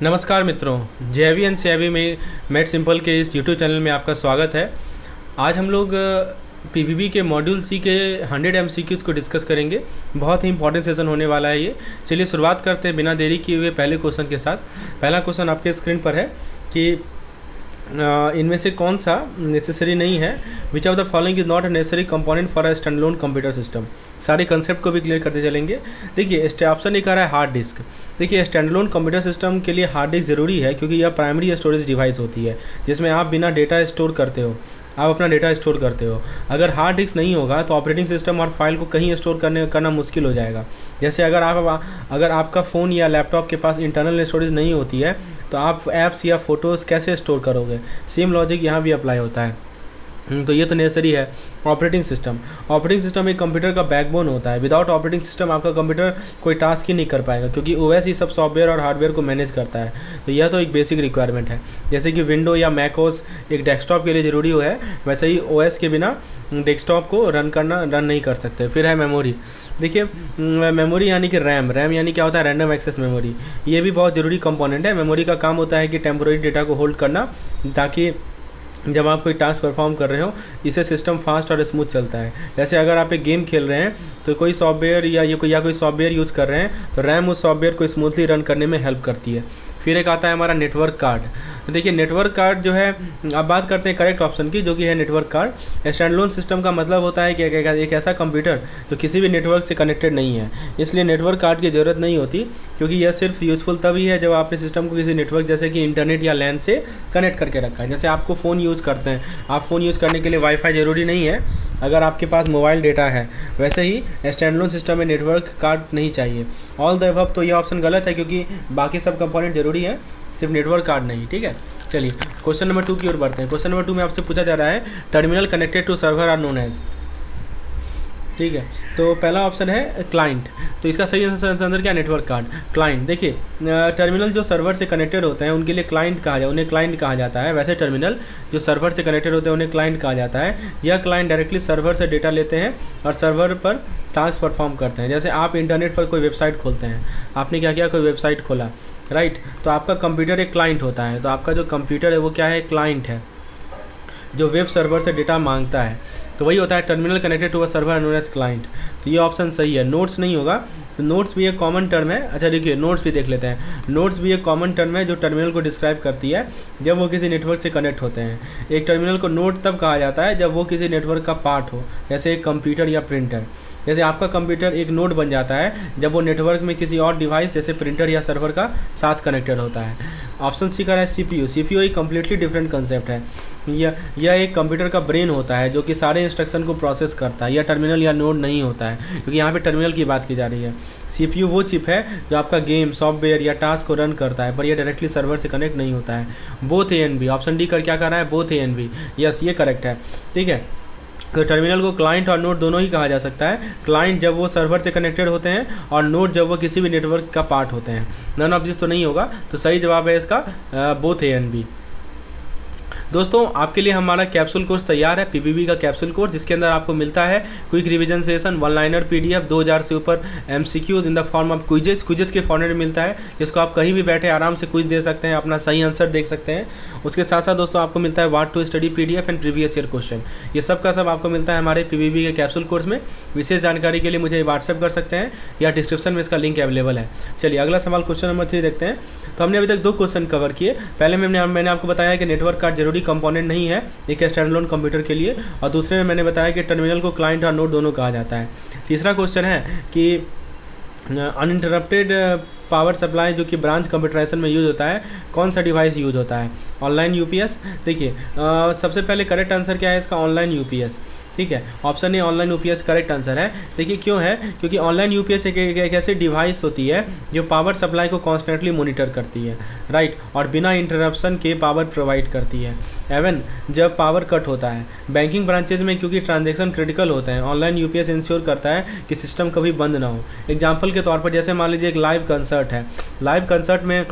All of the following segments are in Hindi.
नमस्कार मित्रों, जेवी एंड सेवी में मेड सिंपल के इस यूट्यूब चैनल में आपका स्वागत है। आज हम लोग पीवीबी के मॉड्यूल सी के 100 एमसीक्यूज़ को डिस्कस करेंगे। बहुत ही इंपॉर्टेंट सेशन होने वाला है ये। चलिए शुरुआत करते हैं बिना देरी किए हुए पहले क्वेश्चन के साथ। पहला क्वेश्चन आपके स्क्रीन पर है कि इनमें से कौन सा नेसेसरी नहीं है। Which of the following is not a necessary component for a standalone computer system. सारे कंसेप्ट को भी क्लियर करते चलेंगे। देखिए ऑप्शन एक आ रहा है हार्ड डिस्क। देखिए स्टैंडअलोन कंप्यूटर सिस्टम के लिए हार्ड डिस्क ज़रूरी है क्योंकि यह प्राइमरी स्टोरेज डिवाइस होती है जिसमें आप बिना डेटा स्टोर करते हो, आप अपना डेटा स्टोर करते हो। अगर हार्ड डिस्क नहीं होगा तो ऑपरेटिंग सिस्टम और फाइल को कहीं स्टोर करना मुश्किल हो जाएगा। जैसे अगर आपका फ़ोन या लैपटॉप के पास इंटरनल स्टोरेज नहीं होती है तो आप ऐप्स या फ़ोटोज़ कैसे स्टोर करोगे। सेम लॉजिक यहाँ भी अप्लाई होता है। तो ये तो नेसेसरी है। ऑपरेटिंग सिस्टम एक कंप्यूटर का बैकबोन होता है। विदाउट ऑपरेटिंग सिस्टम आपका कंप्यूटर कोई टास्क ही नहीं कर पाएगा क्योंकि ओएस ही सब सॉफ्टवेयर और हार्डवेयर को मैनेज करता है। तो यह तो एक बेसिक रिक्वायरमेंट है। जैसे कि विंडो या मैकओएस एक डेस्कटॉप के लिए ज़रूरी है, वैसे ही ओएस के बिना डेस्कटॉप को रन नहीं कर सकते। फिर है मेमोरी। देखिए मेमोरी यानी कि रैम यानी क्या होता है, रैंडम एक्सेस मेमोरी। ये भी बहुत ज़रूरी कंपोनेंट है। मेमोरी का काम होता है कि टेम्पोररी डेटा को होल्ड करना, ताकि जब आप कोई टास्क परफॉर्म कर रहे हो इससे सिस्टम फास्ट और स्मूथ चलता है। जैसे अगर आप एक गेम खेल रहे हैं तो कोई सॉफ्टवेयर या कोई सॉफ्टवेयर यूज़ कर रहे हैं तो रैम उस सॉफ्टवेयर को स्मूथली रन करने में हेल्प करती है। फिर एक आता है हमारा नेटवर्क कार्ड। तो देखिए नेटवर्क कार्ड जो है, अब बात करते हैं करेक्ट ऑप्शन की, जो कि है नेटवर्क कार्ड। स्टैंडअलोन सिस्टम का मतलब होता है कि एक ऐसा कंप्यूटर जो किसी भी नेटवर्क से कनेक्टेड नहीं है। इसलिए नेटवर्क कार्ड की ज़रूरत नहीं होती क्योंकि यह सिर्फ यूज़फुल तभी है जब आपने सिस्टम को किसी नेटवर्क जैसे कि इंटरनेट या लैन से कनेक्ट करके रखा है। जैसे आपको फ़ोन यूज़ करते हैं, आप फ़ोन यूज़ करने के लिए वाईफाई ज़रूरी नहीं है अगर आपके पास मोबाइल डेटा है। वैसे ही स्टैंडअलोन सिस्टम में नेटवर्क कार्ड नहीं चाहिए। ऑल द अबव तो यह ऑप्शन गलत है क्योंकि बाकी सब कंपोनेंट ज़रूरी है, सिर्फ नेटवर्क कार्ड नहीं। ठीक है, चलिए क्वेश्चन नंबर 2 की ओर बढ़ते हैं। क्वेश्चन नंबर 2 में आपसे पूछा जा रहा है terminal connected to server are known as. ठीक है, तो पहला ऑप्शन है क्लाइंट। तो इसका सही आंसर क्या, नेटवर्क कार्ड। क्लाइंट, देखिए टर्मिनल जो सर्वर से कनेक्टेड होते हैं उनके लिए उन्हें क्लाइंट कहा जाता है। वैसे टर्मिनल जो सर्वर से कनेक्टेड होते हैं उन्हें क्लाइंट कहा जाता है। यह क्लाइंट डायरेक्टली सर्वर से डेटा लेते हैं और सर्वर पर टास्क परफॉर्म करते हैं। जैसे आप इंटरनेट पर कोई वेबसाइट खोलते हैं, आपने क्या किया, कोई वेबसाइट खोला, राइट, तो आपका कंप्यूटर एक क्लाइंट होता है। तो आपका जो कंप्यूटर है वो क्या है, क्लाइंट है जो वेब सर्वर से डेटा मांगता है। तो वही होता है terminal connected to a server known as client. तो ये ऑप्शन सही है। नोट्स नहीं होगा, तो नोट्स भी एक कॉमन टर्म है। अच्छा देखिए नोट्स भी देख लेते हैं। नोट्स भी एक कॉमन टर्म है जो टर्मिनल को डिस्क्राइब करती है जब वो किसी नेटवर्क से कनेक्ट होते हैं। एक टर्मिनल को नोट तब कहा जाता है जब वो किसी नेटवर्क का पार्ट हो, जैसे एक कंप्यूटर या प्रिंटर। जैसे आपका कंप्यूटर एक नोड बन जाता है जब वो नेटवर्क में किसी और डिवाइस जैसे प्रिंटर या सर्वर का साथ कनेक्टेड होता है। ऑप्शन सी का है सीपीयू। सीपीयू एक कम्प्लीटली डिफरेंट कंसेप्ट है। यह एक कंप्यूटर का ब्रेन होता है जो कि सारे इंस्ट्रक्शन को प्रोसेस करता है। यह टर्मिनल या नोड नहीं होता है क्योंकि यहाँ पे टर्मिनल की बात की जा रही है। सीपीयू वो चिप है जो आपका गेम, सॉफ्टवेयर या टास्क को रन करता है, पर यह डायरेक्टली सर्वर से कनेक्ट नहीं होता है। Both A and B, option D कर क्या कर रहा है, both A and B. Yes, ये करेक्ट है। ठीक है, तो टर्मिनल को क्लाइंट और नोड दोनों ही कहा जा सकता है। क्लाइंट जब वो सर्वर से कनेक्टेड होते हैं और नोड जब वो किसी भी नेटवर्क का पार्ट होते हैं। नन ऑफ दिस तो नहीं होगा, तो सही जवाब है इसका बोथ ए एंड बी। दोस्तों आपके लिए हमारा कैप्सूल कोर्स तैयार है, पीबीबी का कैप्सूल कोर्स, जिसके अंदर आपको मिलता है quick revision session, one liner PDF, 2000 से ऊपर MCQs in the form of quizzes के फॉर्मेट में मिलता है, जिसको आप कहीं भी बैठे आराम से क्विज दे सकते हैं, अपना सही आंसर देख सकते हैं। उसके साथ साथ दोस्तों आपको मिलता है what to study PDF and previous year question. ये सब का सब आपको मिलता है हमारे पीबीबी के कैप्सूल कोर्स में। विशेष जानकारी के लिए मुझे व्हाट्सएप कर सकते हैं या डिस्क्रिप्शन में इसका लिंक अवेलेबल है। चलिए अगला सवाल, क्वेश्चन नंबर 3 देखते हैं। तो हमने अभी तक 2 क्वेश्चन कवर किए। पहले मैंने आपको बताया कि नेटवर्क कार्ड जरूरी कंपोनेंट नहीं है एक स्टैंडअलोन कंप्यूटर के लिए, और दूसरे में मैंने बताया कि टर्मिनल को क्लाइंट और नोड दोनों कहा जाता है। तीसरा क्वेश्चन है कि अनइंटरप्टेड पावर सप्लाई जो कि ब्रांच कंप्यूटराइजेशन में यूज़ होता है, कौन सा डिवाइस यूज़ होता है, ऑनलाइन यूपीएस। देखिए सबसे पहले करेक्ट आंसर क्या है इसका, ऑनलाइन यूपीएस। ठीक है, option A online UPS correct answer है। देखिए क्यों है, क्योंकि ऑनलाइन यूपीएस एक ऐसी डिवाइस होती है जो पावर सप्लाई को कॉन्स्टेंटली मॉनिटर करती है, राइट, और बिना इंटरप्शन के पावर प्रोवाइड करती है। एवन जब पावर कट होता है बैंकिंग ब्रांचेज में, क्योंकि ट्रांजेक्शन क्रिटिकल होते हैं, ऑनलाइन यूपीएस इंश्योर करता है कि सिस्टम कभी बंद ना हो। एग्जाम्पल के तौर पर जैसे मान लीजिए एक लाइव कंसर्ट है, लाइव कंसर्ट में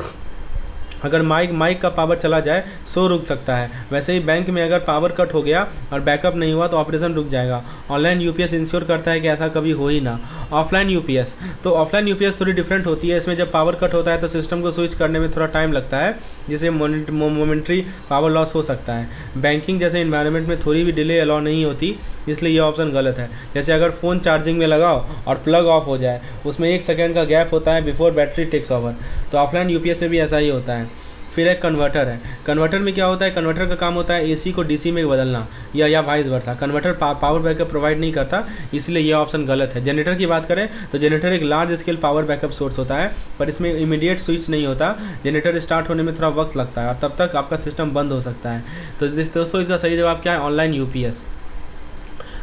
अगर माइक का पावर चला जाए शो रुक सकता है, वैसे ही बैंक में अगर पावर कट हो गया और बैकअप नहीं हुआ तो ऑपरेशन रुक जाएगा। ऑनलाइन यूपीएस इंश्योर करता है कि ऐसा कभी हो ही ना। ऑफलाइन यूपीएस, तो ऑफलाइन यूपीएस थोड़ी डिफरेंट होती है। इसमें जब पावर कट होता है तो सिस्टम को स्विच करने में थोड़ा टाइम लगता है, जिससे मोमेंट्री पावर लॉस हो सकता है। बैंकिंग जैसे इन्वायरमेंट में थोड़ी भी डिले अलाउ नहीं होती, इसलिए ये ऑप्शन गलत है। जैसे अगर फ़ोन चार्जिंग में लगाओ और प्लग ऑफ हो जाए, उसमें 1 सेकेंड का गैप होता है बिफोर बैटरी टेक्स ओवर, तो ऑफलाइन यूपीएस में भी ऐसा ही होता है। फिर एक कन्वर्टर है। कन्वर्टर में क्या होता है, कन्वर्टर का काम होता है एसी को डीसी में बदलना या vice versa. Converter power backup provide नहीं करता, इसलिए यह ऑप्शन गलत है। जनरेटर की बात करें तो जनरेटर एक large scale power backup source होता है, पर इसमें इमीडिएट स्विच नहीं होता। जनरेटर स्टार्ट होने में थोड़ा वक्त लगता है और तब तक आपका सिस्टम बंद हो सकता है। तो दोस्तों इसका सही जवाब क्या है, ऑनलाइन यूपीएस।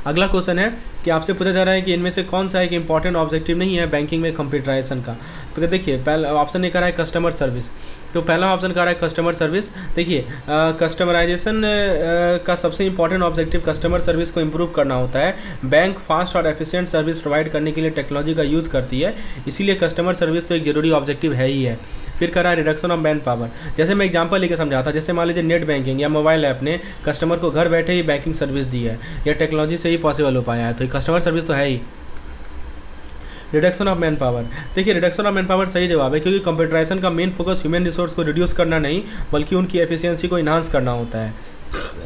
अगला क्वेश्चन है कि आपसे पूछा जा रहा है कि इनमें से कौन सा एक इंपॉर्टेंट ऑब्जेक्टिव नहीं है बैंकिंग में कंप्यूटराइजेशन का। तो देखिए पहला ऑप्शन एक आ रहा है कस्टमर सर्विस। तो पहला ऑप्शन कह रहा है कस्टमर सर्विस। देखिए कस्टमराइजेशन का सबसे इंपॉर्टेंट ऑब्जेक्टिव कस्टमर सर्विस को इम्प्रूव करना होता है। बैंक फास्ट और एफिशिएंट सर्विस प्रोवाइड करने के लिए टेक्नोलॉजी का यूज़ करती है, इसीलिए कस्टमर सर्विस तो एक जरूरी ऑब्जेक्टिव है ही है। फिर कह रहा है रिडक्शन ऑफ मैन पावर। जैसे मैं एग्जांपल लेकर समझाता, जैसे मान लीजिए नेट बैंकिंग या मोबाइल ऐप ने कस्टमर को घर बैठे ही बैंकिंग सर्विस दी है, या टेक्नोलॉजी से ही पॉसिबल हो पाया है, तो कस्टमर सर्विस तो है ही। रिडक्शन ऑफ मैन पावर, देखिए रिडक्शन ऑफ मैन पावर सही जवाब है, क्योंकि कंप्यूटराइजेशन का मेन फोकस ह्यूमन रिसोर्स को रिड्यूस करना नहीं बल्कि उनकी एफिशिएंसी को इन्हांस करना होता है,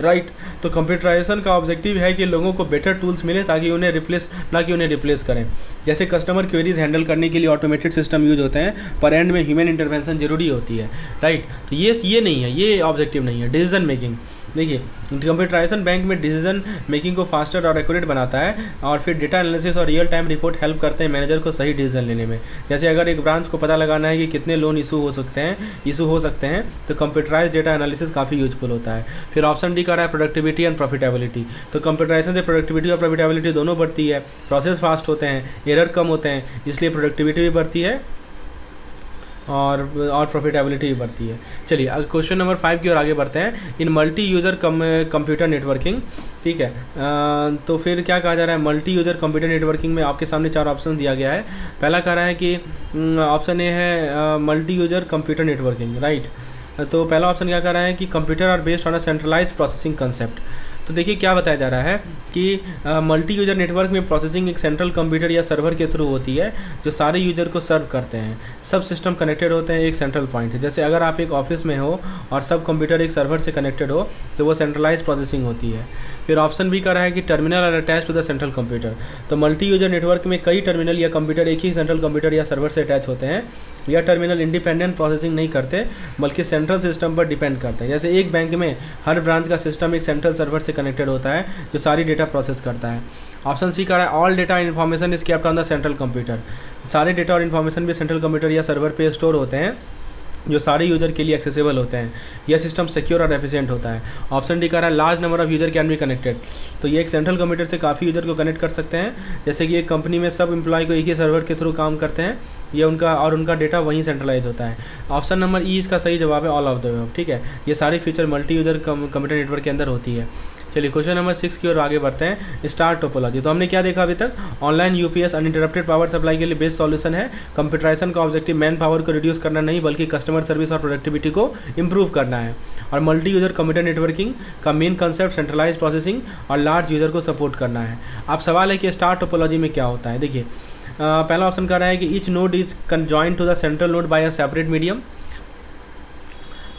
राइट। तो कंप्यूटराइजेशन का ऑब्जेक्टिव है कि लोगों को बेटर टूल्स मिले ताकि उन्हें रिप्लेस करें। जैसे कस्टमर क्वेरीज हैंडल करने के लिए ऑटोमेटेड सिस्टम यूज होते हैं, पर एंड में ह्यूमन इंटरवेंशन जरूरी होती है, राइट। तो ये नहीं है, ये ऑब्जेक्टिव नहीं है। डिसीजन मेकिंग, देखिए कंप्यूटराइजेशन बैंक में डिसीजन मेकिंग को फास्टर और एक्यूरेट बनाता है, और फिर डेटा एनालिसिस और रियल टाइम रिपोर्ट हेल्प करते हैं मैनेजर को सही डिसीजन लेने में। जैसे अगर एक ब्रांच को पता लगाना है कि कितने लोन इशू हो सकते हैं तो कंप्यूटराइज डेटा एनालिसिस काफ़ी यूजफुल होता है। फिर ऑप्शन डी का रहा है प्रोडक्टिविटी एंड प्रॉफिटेबिलिटी। तो कंप्यूटराइजेशन से प्रोडक्टिविटी और प्रॉफिटेबिलिटी दोनों बढ़ती है, प्रोसेस फास्ट होते हैं, एरर कम होते हैं, इसलिए प्रोडक्टिविटी भी बढ़ती है और प्रॉफिटेबिलिटी भी बढ़ती है। चलिए क्वेश्चन नंबर 5 की ओर आगे बढ़ते हैं। इन मल्टी यूज़र कंप्यूटर नेटवर्किंग, ठीक है। तो फिर क्या कहा जा रहा है, मल्टी यूज़र कंप्यूटर नेटवर्किंग में आपके सामने 4 ऑप्शन दिया गया है। पहला कह रहा है कि ऑप्शन ए है multi user computer networking, right. तो पहला ऑप्शन क्या कह रहा है कि computer are based on a centralize processing concept. तो देखिए क्या बताया जा रहा है कि मल्टी यूज़र नेटवर्क में प्रोसेसिंग एक सेंट्रल कंप्यूटर या सर्वर के थ्रू होती है जो सारे यूज़र को सर्व करते हैं। सब सिस्टम कनेक्टेड होते हैं एक सेंट्रल पॉइंट से। जैसे अगर आप एक ऑफिस में हो और सब कंप्यूटर एक सर्वर से कनेक्टेड हो तो वो सेंट्रलाइज प्रोसेसिंग होती है। फिर ऑप्शन भी कर रहा है कि terminal are attach to the central computer. तो मल्टी यूज़र नेटवर्क में कई टर्मिनल या कंप्यूटर एक ही सेंट्रल कंप्यूटर या सर्वर से अटैच होते हैं। यह टर्मिनल इंडिपेंडेंट प्रोसेसिंग नहीं करते बल्कि सेंट्रल सिस्टम पर डिपेंड करते हैं। जैसे एक बैंक में हर ब्रांच का सिस्टम एक सेंट्रल सर्वर से कनेक्टेड होता है जो सारी डेटा प्रोसेस करता है। ऑप्शन सी का है all data information is kept on the central computer. सारे डेटा और इन्फॉर्मेशन भी सेंट्रल कंप्यूटर या सर्वर पे स्टोर होते हैं जो सारे यूजर के लिए एक्सेसिबल होते हैं। यह सिस्टम सिक्योर और एफिशिएंट होता है। ऑप्शन डी का है large number of user can be connected. तो ये एक सेंट्रल कंप्यूटर से काफ़ी यूजर को कनेक्ट कर सकते हैं। जैसे कि एक कंपनी में सब एम्प्लॉय को एक ही सर्वर के थ्रू काम करते हैं, ये उनका डेटा वहीं सेंट्रलाइज होता है। ऑप्शन नंबर ई इसका सही जवाब है, ऑल ऑफ द अबव, ठीक है। ये सारी feature multi user computer network के अंदर होती है। चलिए क्वेश्चन नंबर 6 की ओर आगे बढ़ते हैं। Star topology. तो हमने क्या देखा अभी तक, online UPS uninterrupted power supply के लिए बेस्ट सॉल्यूशन है। कंप्यूटराइजेशन का ऑब्जेक्टिव मैन पावर को रिड्यूस करना नहीं बल्कि कस्टमर सर्विस और प्रोडक्टिविटी को इंप्रूव करना है। और मल्टी यूजर कंप्यूटर नेटवर्किंग का मेन कंसेप्ट सेंट्रलाइज प्रोसेसिंग और लार्ज यूजर को सपोर्ट करना है। अब सवाल है कि स्टार टोपोलॉजी में क्या होता है। देखिए पहला ऑप्शन कर रहा है कि each node is conjoined to the central node by a separate medium.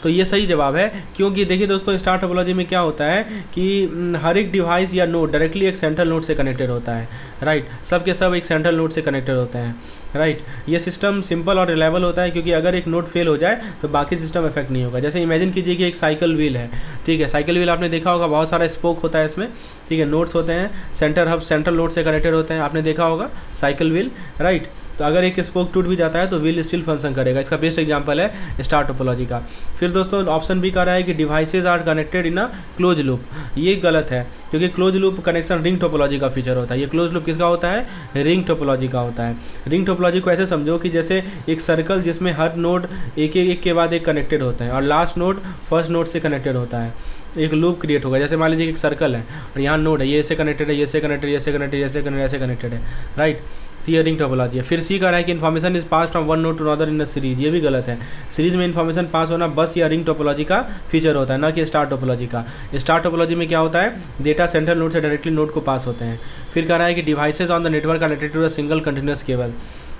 तो ये सही जवाब है, क्योंकि देखिए दोस्तों स्टार टोपोलॉजी में क्या होता है कि हर एक डिवाइस या नोड डायरेक्टली एक सेंट्रल नोड से कनेक्टेड होता है, राइट। सब के सब एक सेंट्रल नोड से कनेक्टेड होते हैं, राइट। ये सिस्टम सिंपल और रिलायबल होता है क्योंकि अगर एक नोड फेल हो जाए तो बाकी सिस्टम इफेक्ट नहीं होगा। जैसे इमेजिन कीजिए कि एक साइकिल व्हील है, ठीक है। साइकिल व्हील आपने देखा होगा, बहुत सारा स्पोक होता है इसमें, ठीक है। नोड्स होते हैं, सेंटर हब सेंट्रल नोड से कनेक्टेड होते हैं, आपने देखा होगा साइकिल व्हील, राइट। तो अगर एक स्पोक टूट भी जाता है तो व्हील स्टिल फंक्शन करेगा। इसका बेस्ट एग्जांपल है स्टार टोपोलॉजी का। फिर दोस्तों ऑप्शन भी कह रहा है कि devices are connected in a close loop. ये गलत है क्योंकि close loop connection ring topology का फीचर होता है। ये क्लोज लूप किसका होता है, रिंग टोपोलॉजी का होता है। रिंग टोपोलॉजी को ऐसे समझो कि जैसे एक सर्कल जिसमें हर नोड एक के बाद एक कनेक्टेड होता है और लास्ट नोड फर्स्ट नोड से कनेक्टेड होता है। एक लूप क्रिएट होगा। जैसे मान लीजिए एक सर्कल है और यहाँ नोड है, ये ऐसे कनेक्टेड है, ये से कनेक्टेड, ये से कनेक्टेड, ये से कनेक्टेड, ऐसे कनेक्टेड है, राइट। तो ये रिंग टोपोलॉजी है। फिर सी कह रहा है कि information is pass from one node to another in a series, ये भी गलत है। सीरीज में इन्फॉर्मेशन पास होना बस या रिंग टोपोलॉजी का फीचर होता है, ना कि स्टार टोपोलॉजी का। स्टार टोपोलॉजी में क्या होता है, डेटा सेंट्रल नोड से डायरेक्टली नोड को पास होते हैं। फिर कह रहा है कि devices on the network are connected to a single continuous cable,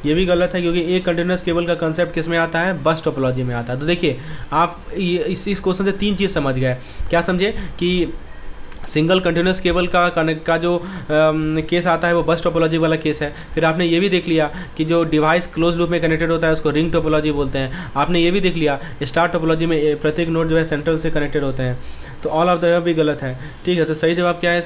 ये भी गलत है, क्योंकि एक कंटिन्यूअस केबल का कंसेप्ट किस में आता है, बस टोपोलॉजी में आता है। तो देखिए आप इस क्वेश्चन से 3 चीज़ समझ गए। क्या समझे कि सिंगल कंटिन्यूअस केबल का जो केस आता है वो बस टोपोलॉजी वाला केस है। फिर आपने ये भी देख लिया कि जो डिवाइस क्लोज लूप में कनेक्टेड होता है उसको रिंग टोपोलॉजी बोलते हैं। आपने ये भी देख लिया स्टार टोपोलॉजी में प्रत्येक नोड जो है सेंट्रल से कनेक्टेड होते हैं। तो ऑल ऑफ द भी गलत है, ठीक है। तो सही जवाब क्या है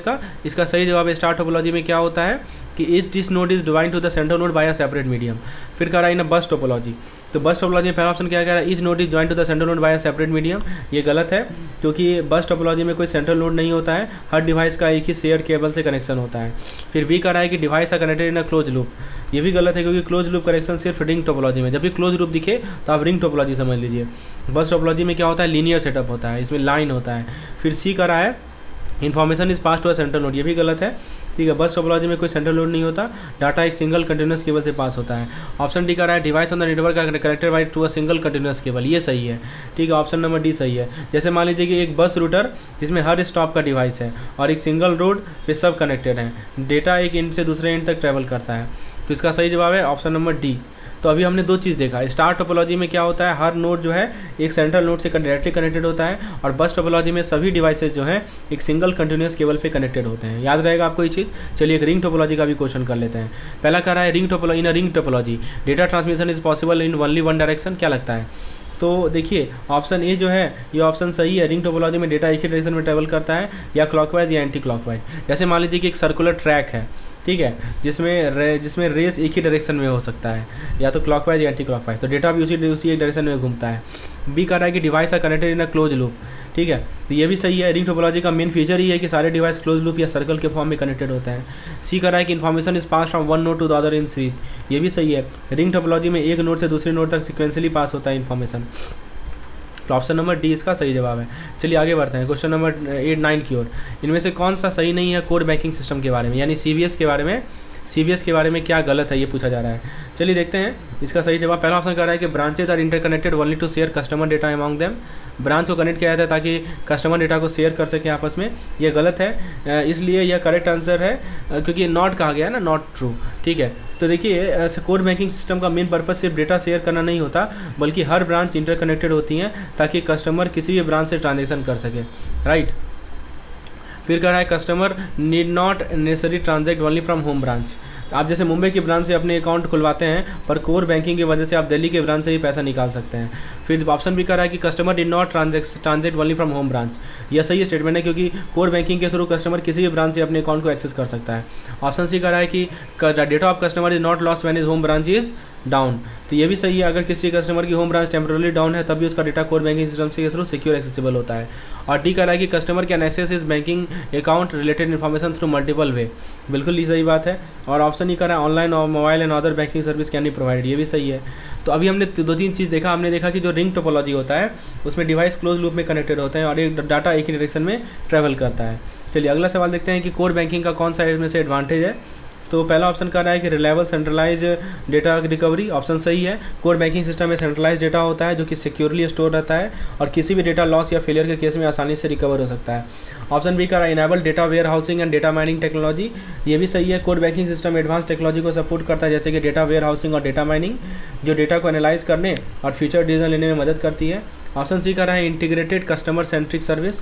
इसका सही जवाब स्टार टोपोलॉजी में क्या होता है कि इस this node is divide to the central node by a separate medium. फिर कह रहा है ना बस टोपोलॉजी, तो बस टोपोलॉजी में पहला ऑप्शन क्या कह रहा है, इस node is join to the central node by a separate medium, ये गलत है, क्योंकि बस टोपोलॉजी में कोई सेंट्रल नोड नहीं होता है, हर डिवाइस का एक ही शेयर केबल से कनेक्शन होता है। फिर बी कह रहा है कि device are connected in a close loop, ये भी गलत है, क्योंकि क्लोज लूप कनेक्शन सिर्फ रिंग टोपोलॉजी में, जब भी क्लोज लूप दिखे तो आप रिंग टोपोलॉजी समझ लीजिए। बस टोपोलॉजी में क्या होता है, लीनियर सेटअप होता है, इसमें लाइन होता है। फिर सी कह रहा है information is pass to a central node, ये भी गलत है, ठीक है। बस टोपोलॉजी में कोई सेंट्रल नोड नहीं होता, डाटा एक सिंगल कंटिन्यूअस केबल से पास होता है। ऑप्शन डी कह रहा है device on the network connected by to a single continuous cable, ये सही है, ठीक है। ऑप्शन नंबर डी सही है। जैसे मान लीजिए कि एक बस रूटर जिसमें हर स्टॉप का डिवाइस है और एक सिंगल रोड पे सब कनेक्टेड है, डेटा एक एंड से दूसरे एंड तक ट्रैवल करता है, तो इसका सही जवाब है ऑप्शन नंबर डी। तो अभी हमने 2 चीज़ देखा, स्टार टोपोलॉजी में क्या होता है, हर नोड जो है एक सेंट्रल नोड से डायरेक्टली कनेक्टेड होता है, और बस टोपोलॉजी में सभी डिवाइसेज जो हैं एक सिंगल कंटिन्यूअस केबल पे कनेक्टेड होते हैं। याद रहेगा आपको ये चीज़। चलिए एक रिंग टोपोलॉजी का भी क्वेश्चन कर लेते हैं। पहला कह रहा है ring topology, in a ring topology data transmission is possible in only one direction, क्या लगता है। तो देखिए ऑप्शन ए जो है ये ऑप्शन सही है, रिंग टोपोलॉजी में डेटा एक ही डायरेक्शन में ट्रैवल करता है, या क्लॉकवाइज या एंटी क्लॉकवाइज। जैसे मान लीजिए कि एक सर्कुलर ट्रैक है, ठीक है, जिसमें रेस एक ही डायरेक्शन में हो सकता है, या तो क्लॉकवाइज या एंटी क्लॉकवाइज, तो डेटा भी उसी एक डायरेक्शन में घूमता है। बी कह रहा है कि device are connected in a close loop, ठीक है, तो ये भी सही है। रिंग टोपोलॉजी का मेन फीचर ही है कि सारे डिवाइस क्लोज लूप या सर्कल के फॉर्म में कनेक्टेड होते हैं। सी कह रहा है कि information is pass from one node to the other in series, ये भी सही है। रिंग टोपोलॉजी में एक नोड से दूसरे नोड तक सिक्वेंसली पास होता है इन्फॉर्मेशन, तो ऑप्शन नंबर डी इसका सही जवाब है। चलिए आगे बढ़ते हैं क्वेश्चन नंबर 8-9 की ओर। इनमें से कौन सा सही नहीं है कोर बैंकिंग सिस्टम के बारे में, यानी सीबीएस के बारे में क्या गलत है ये पूछा जा रहा है। चलिए देखते हैं इसका सही जवाब। पहला ऑप्शन कह रहा है कि branches are interconnected only to share customer data among them, branch को कनेक्ट किया जाता है ताकि कस्टमर डेटा को शेयर कर सके आपस में, ये गलत है, इसलिए यह करेक्ट आंसर है, क्योंकि नॉट कहा गया है ना, नॉट ट्रू, ठीक है। तो देखिए कोर बैंकिंग सिस्टम का मेन पर्पस सिर्फ डेटा शेयर करना नहीं होता, बल्कि हर ब्रांच इंटरकनेक्टेड होती हैं ताकि कस्टमर किसी भी ब्रांच से ट्रांजेक्शन कर सके, राइट। फिर कह रहा है customer need not necessary ट्रांजेक्ट only from home branch, आप जैसे मुंबई की ब्रांच से अपने अकाउंट खुलवाते हैं, पर कोर बैंकिंग की वजह से आप दिल्ली के ब्रांच से ही पैसा निकाल सकते हैं। फिर ऑप्शन भी कह रहा है कि customer did not ट्रांजेक्ट only from home branch, यह सही स्टेटमेंट है, क्योंकि कोर बैंकिंग के थ्रू कस्टमर किसी भी ब्रांच से अपने अकाउंट को एक्सेस कर सकता है। ऑप्शन सी कह रहा है कि data of customer is not lost when his home branch is down, तो ये भी सही है, अगर किसी कस्टमर की होम ब्रांच टेम्पोरली डाउन है तब भी उसका डेटा कोर बैंकिंग सिस्टम के थ्रू सिक्योर एक्सेसिबल होता है। और डी कह रहा है कि customer can access is banking account related information through multiple way, बिल्कुल ही सही बात है। और ऑप्शन ही कह रहा है ऑनलाइन और mobile and other banking service can be provided, ये भी सही है। तो अभी हमने 2-3 चीज़ देखा, हमने देखा कि जो रिंग टोपोलॉजी होता है उसमें डिवाइस क्लोज लूप में कनेक्टेड होते हैं और एक डाटा एक ही डायरेक्शन में ट्रैवल करता है। चलिए अगला सवाल देखते हैं कि कोर बैंकिंग का कौन सा इसमें से एडवांटेज है। तो पहला ऑप्शन कह रहा है कि reliable centralize data recovery, option सही है। कोर बैंकिंग सिस्टम में सेंट्रलाइज डेटा होता है जो कि सिक्योरली स्टोर रहता है और किसी भी डेटा लॉस या फेलियर के केस में आसानी से रिकवर हो सकता है। ऑप्शन बी कह रहा है enable data warehousing and data mining technology, ये भी सही है। Core banking system advance technology को सपोर्ट करता है जैसे कि डेटा वेयर हाउसिंग और डेटा माइनिंग, जो डेटा को एनालाइज करने और फ्यूचर डिसीजन लेने में मदद करती है। ऑप्शन सी कह रहा है इंटीग्रेटेड कस्टमर सेंट्रिक सर्विस,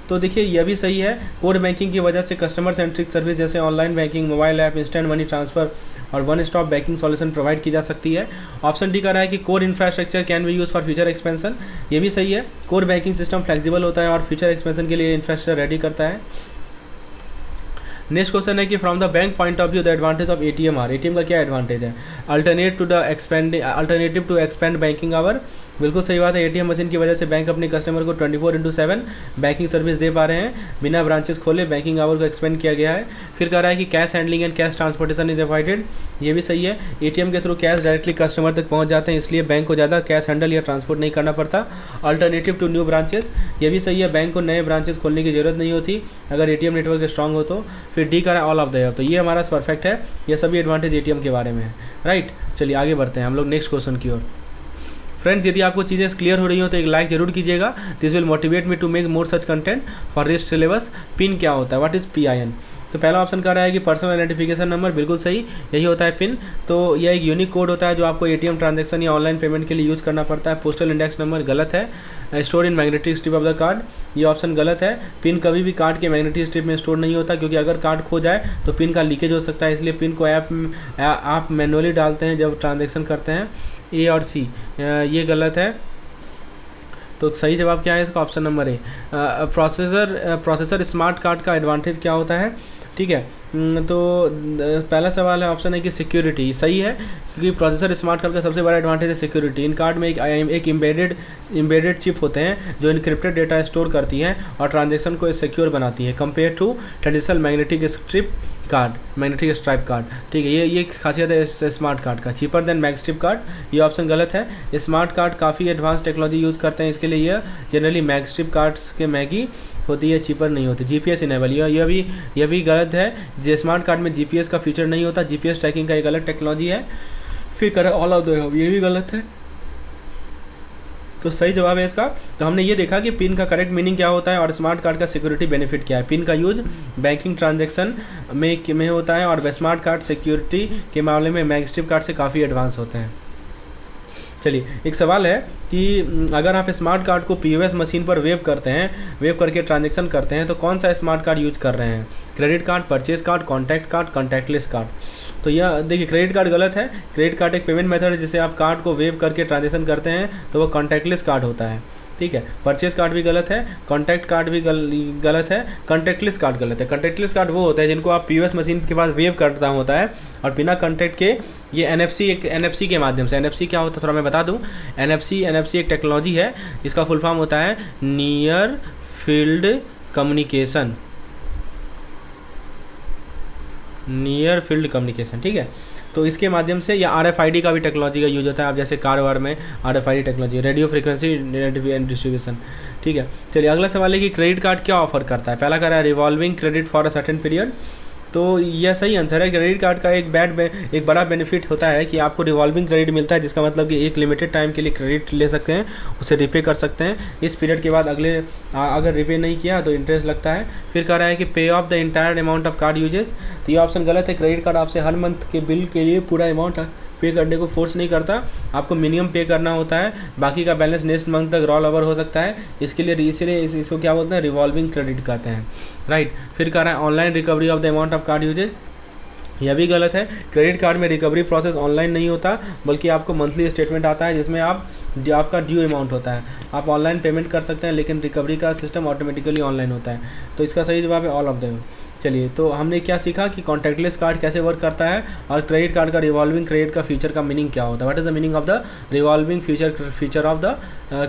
तो देखिए यह भी सही है। कोर बैंकिंग की वजह से कस्टमर सेंट्रिक सर्विस जैसे online banking, mobile app, instant money transfer और one stop banking solution provide की जा सकती है। ऑप्शन डी कह रहा है कि core infrastructure can be use for future expansion, ये भी सही है। कोर बैंकिंग सिस्टम फ्लेक्सिबल होता है और फ्यूचर एक्सपेंशन के लिए इंफ्रास्ट्रक्चर रेडी करता है। नेक्स्ट क्वेश्चन है कि from the bank point of view the advantage of ATM are, ATM का क्या एडवांटेज है। Alternative to expand banking hour, बिल्कुल सही बात है। एटीएम मशीन की वजह से बैंक अपने कस्टमर को 24/7 बैंकिंग सर्विस दे पा रहे हैं, बिना ब्रांचेस खोले बैंकिंग आवर को एक्सपेंड किया गया है। फिर कह रहा है कि cash handling and cash transportation is avoided, ये भी सही है। एटीएम के थ्रू कैश डायरेक्टली कस्टमर तक पहुंच जाते हैं, इसलिए बैंक को ज़्यादा कैश हैंडल या ट्रांसपोर्ट नहीं करना पड़ता। अल्टरनेटिव टू न्यू ब्रांचेस, ये भी सही है, बैंक को नए ब्रांचेस खोलने की जरूरत नहीं होती अगर एटीएम नेटवर्क स्ट्रांग हो तो। फिर डी करा ऑल ऑफ द एबव। तो ये हमारा परफेक्ट है, ये सभी एडवांटेज एटीएम के बारे में है, राइट। चलिए आगे बढ़ते हैं हम लोग नेक्स्ट क्वेश्चन की ओर। फ्रेंड्स, यदि आपको चीज़ें क्लियर हो रही हो तो एक लाइक जरूर कीजिएगा। This will motivate me to make more such content for this syllabus. PIN क्या होता है, व्हाट इज़ PIN? तो पहला ऑप्शन कह रहा है कि पर्सनल आइडेंटिफिकेशन नंबर, बिल्कुल सही, यही होता है पिन। तो यह एक यूनिक कोड होता है जो आपको एटीएम ट्रांजैक्शन या ऑनलाइन पेमेंट के लिए यूज़ करना पड़ता है। पोस्टल इंडेक्स नंबर गलत है। Store in magnetic strip of the card, ये ऑप्शन गलत है। पिन कभी भी कार्ड के मैग्नेटिक स्ट्रिप में स्टोर नहीं होता, क्योंकि अगर कार्ड खो जाए तो पिन का लीकेज हो सकता है, इसलिए पिन को आप मैनुअली डालते हैं जब ट्रांजेक्शन करते हैं। A और C ये गलत है। तो सही जवाब क्या है इसका, ऑप्शन नंबर ए। प्रोसेसर स्मार्ट कार्ड का एडवांटेज क्या होता है, ठीक है। तो पहला सवाल है, ऑप्शन है कि सिक्योरिटी, सही है, क्योंकि प्रोसेसर स्मार्ट कार्ड का सबसे बड़ा एडवांटेज है सिक्योरिटी। इन कार्ड में एक इम्बेडेड चिप होते हैं जो इनक्रिप्टेड डेटा स्टोर करती हैं और ट्रांजेक्शन को सिक्योर बनाती है compare to traditional magnetic strip card, ठीक है। ये खासियत है इस स्मार्ट कार्ड का। चीपर देन मैगस्ट्रिप कार्ड, ये ऑप्शन गलत है। स्मार्ट कार्ड काफ़ी एडवांस टेक्नोलॉजी यूज़ करते हैं, इसके लिए यह जनरली मैगस्ट्रिप कार्ड्स के मैगी होती है, चीपर नहीं होती। GPS इनेबल, यह भी गलत है। जो स्मार्ट कार्ड में GPS का फीचर नहीं होता, GPS ट्रैकिंग का एक अलग टेक्नोलॉजी है। फिर करें ऑल ऑफ द अबव, ये भी गलत है। तो सही जवाब है इसका। तो हमने ये देखा कि पिन का करेक्ट मीनिंग क्या होता है और स्मार्ट कार्ड का सिक्योरिटी बेनिफिट क्या है। पिन का यूज बैंकिंग ट्रांजैक्शन में होता है और स्मार्ट कार्ड सिक्योरिटी के मामले में मैगस्ट्रिप कार्ड से काफ़ी एडवांस होते हैं। चलिए, एक सवाल है कि अगर आप स्मार्ट कार्ड को POS मशीन पर वेव करके ट्रांजैक्शन करते हैं तो कौन सा स्मार्ट कार्ड यूज कर रहे हैं? Credit card, purchase card, contactless card. तो यह देखिए, क्रेडिट कार्ड गलत है। क्रेडिट कार्ड एक पेमेंट मेथड है जिसे आप कार्ड को वेव करके ट्रांजैक्शन करते हैं, तो वो कॉन्टैक्टलेस कार्ड होता है, ठीक है। परचेज कार्ड भी गलत है, कॉन्टैक्ट कार्ड भी गलत है, कॉन्टैक्टलेस कार्ड गलत है। कॉन्टैक्टलेस कार्ड वो होता है जिनको आप POS मशीन के पास वेव करता होता है और बिना कॉन्टैक्ट के ये NFC के माध्यम से। NFC क्या होता है थोड़ा मैं बता दूं। NFC एक टेक्नोलॉजी है, इसका फुल फॉर्म होता है नियर फील्ड कम्युनिकेशन, ठीक है। तो इसके माध्यम से या RFID का भी टेक्नोलॉजी का यूज होता है। आप जैसे कार वार में RFID technology, radio frequency distribution, ठीक है। चलिए अगला सवाल है कि क्रेडिट कार्ड क्या ऑफर करता है। पहला कह रहा है revolving credit for a certain period. तो यह सही आंसर है। क्रेडिट कार्ड का एक बड़ा बेनिफिट होता है कि आपको रिवॉल्विंग क्रेडिट मिलता है, जिसका मतलब कि एक लिमिटेड टाइम के लिए क्रेडिट ले सकते हैं, उसे रिपे कर सकते हैं। इस पीरियड के बाद अगर रिपे नहीं किया तो इंटरेस्ट लगता है। फिर कह रहा है कि pay off the entire amount of card usage. तो ये ऑप्शन गलत है। क्रेडिट कार्ड आपसे हर मंथ के बिल के लिए पूरा अमाउंट पे करने को फोर्स नहीं करता, आपको मिनिमम पे करना होता है, बाकी का बैलेंस नेक्स्ट मंथ तक रोल ओवर हो सकता है। इसीलिए इसको क्या बोलते हैं, रिवॉल्विंग क्रेडिट कहते हैं, राइट। फिर कह रहा है online recovery of the amount of card usage. यह भी गलत है। क्रेडिट कार्ड में रिकवरी प्रोसेस ऑनलाइन नहीं होता, बल्कि आपको मंथली स्टेटमेंट आता है जिसमें आपका ड्यू अमाउंट होता है। आप ऑनलाइन पेमेंट कर सकते हैं, लेकिन रिकवरी का सिस्टम ऑटोमेटिकली ऑनलाइन होता है। तो इसका सही जवाब है ऑल ऑफ देम। चलिए, तो हमने क्या सीखा कि कॉन्टैक्टलेस कार्ड कैसे वर्क करता है और क्रेडिट कार्ड का रिवॉल्विंग क्रेडिट का फीचर का मीनिंग क्या होता है। What is the meaning of the revolving feature of the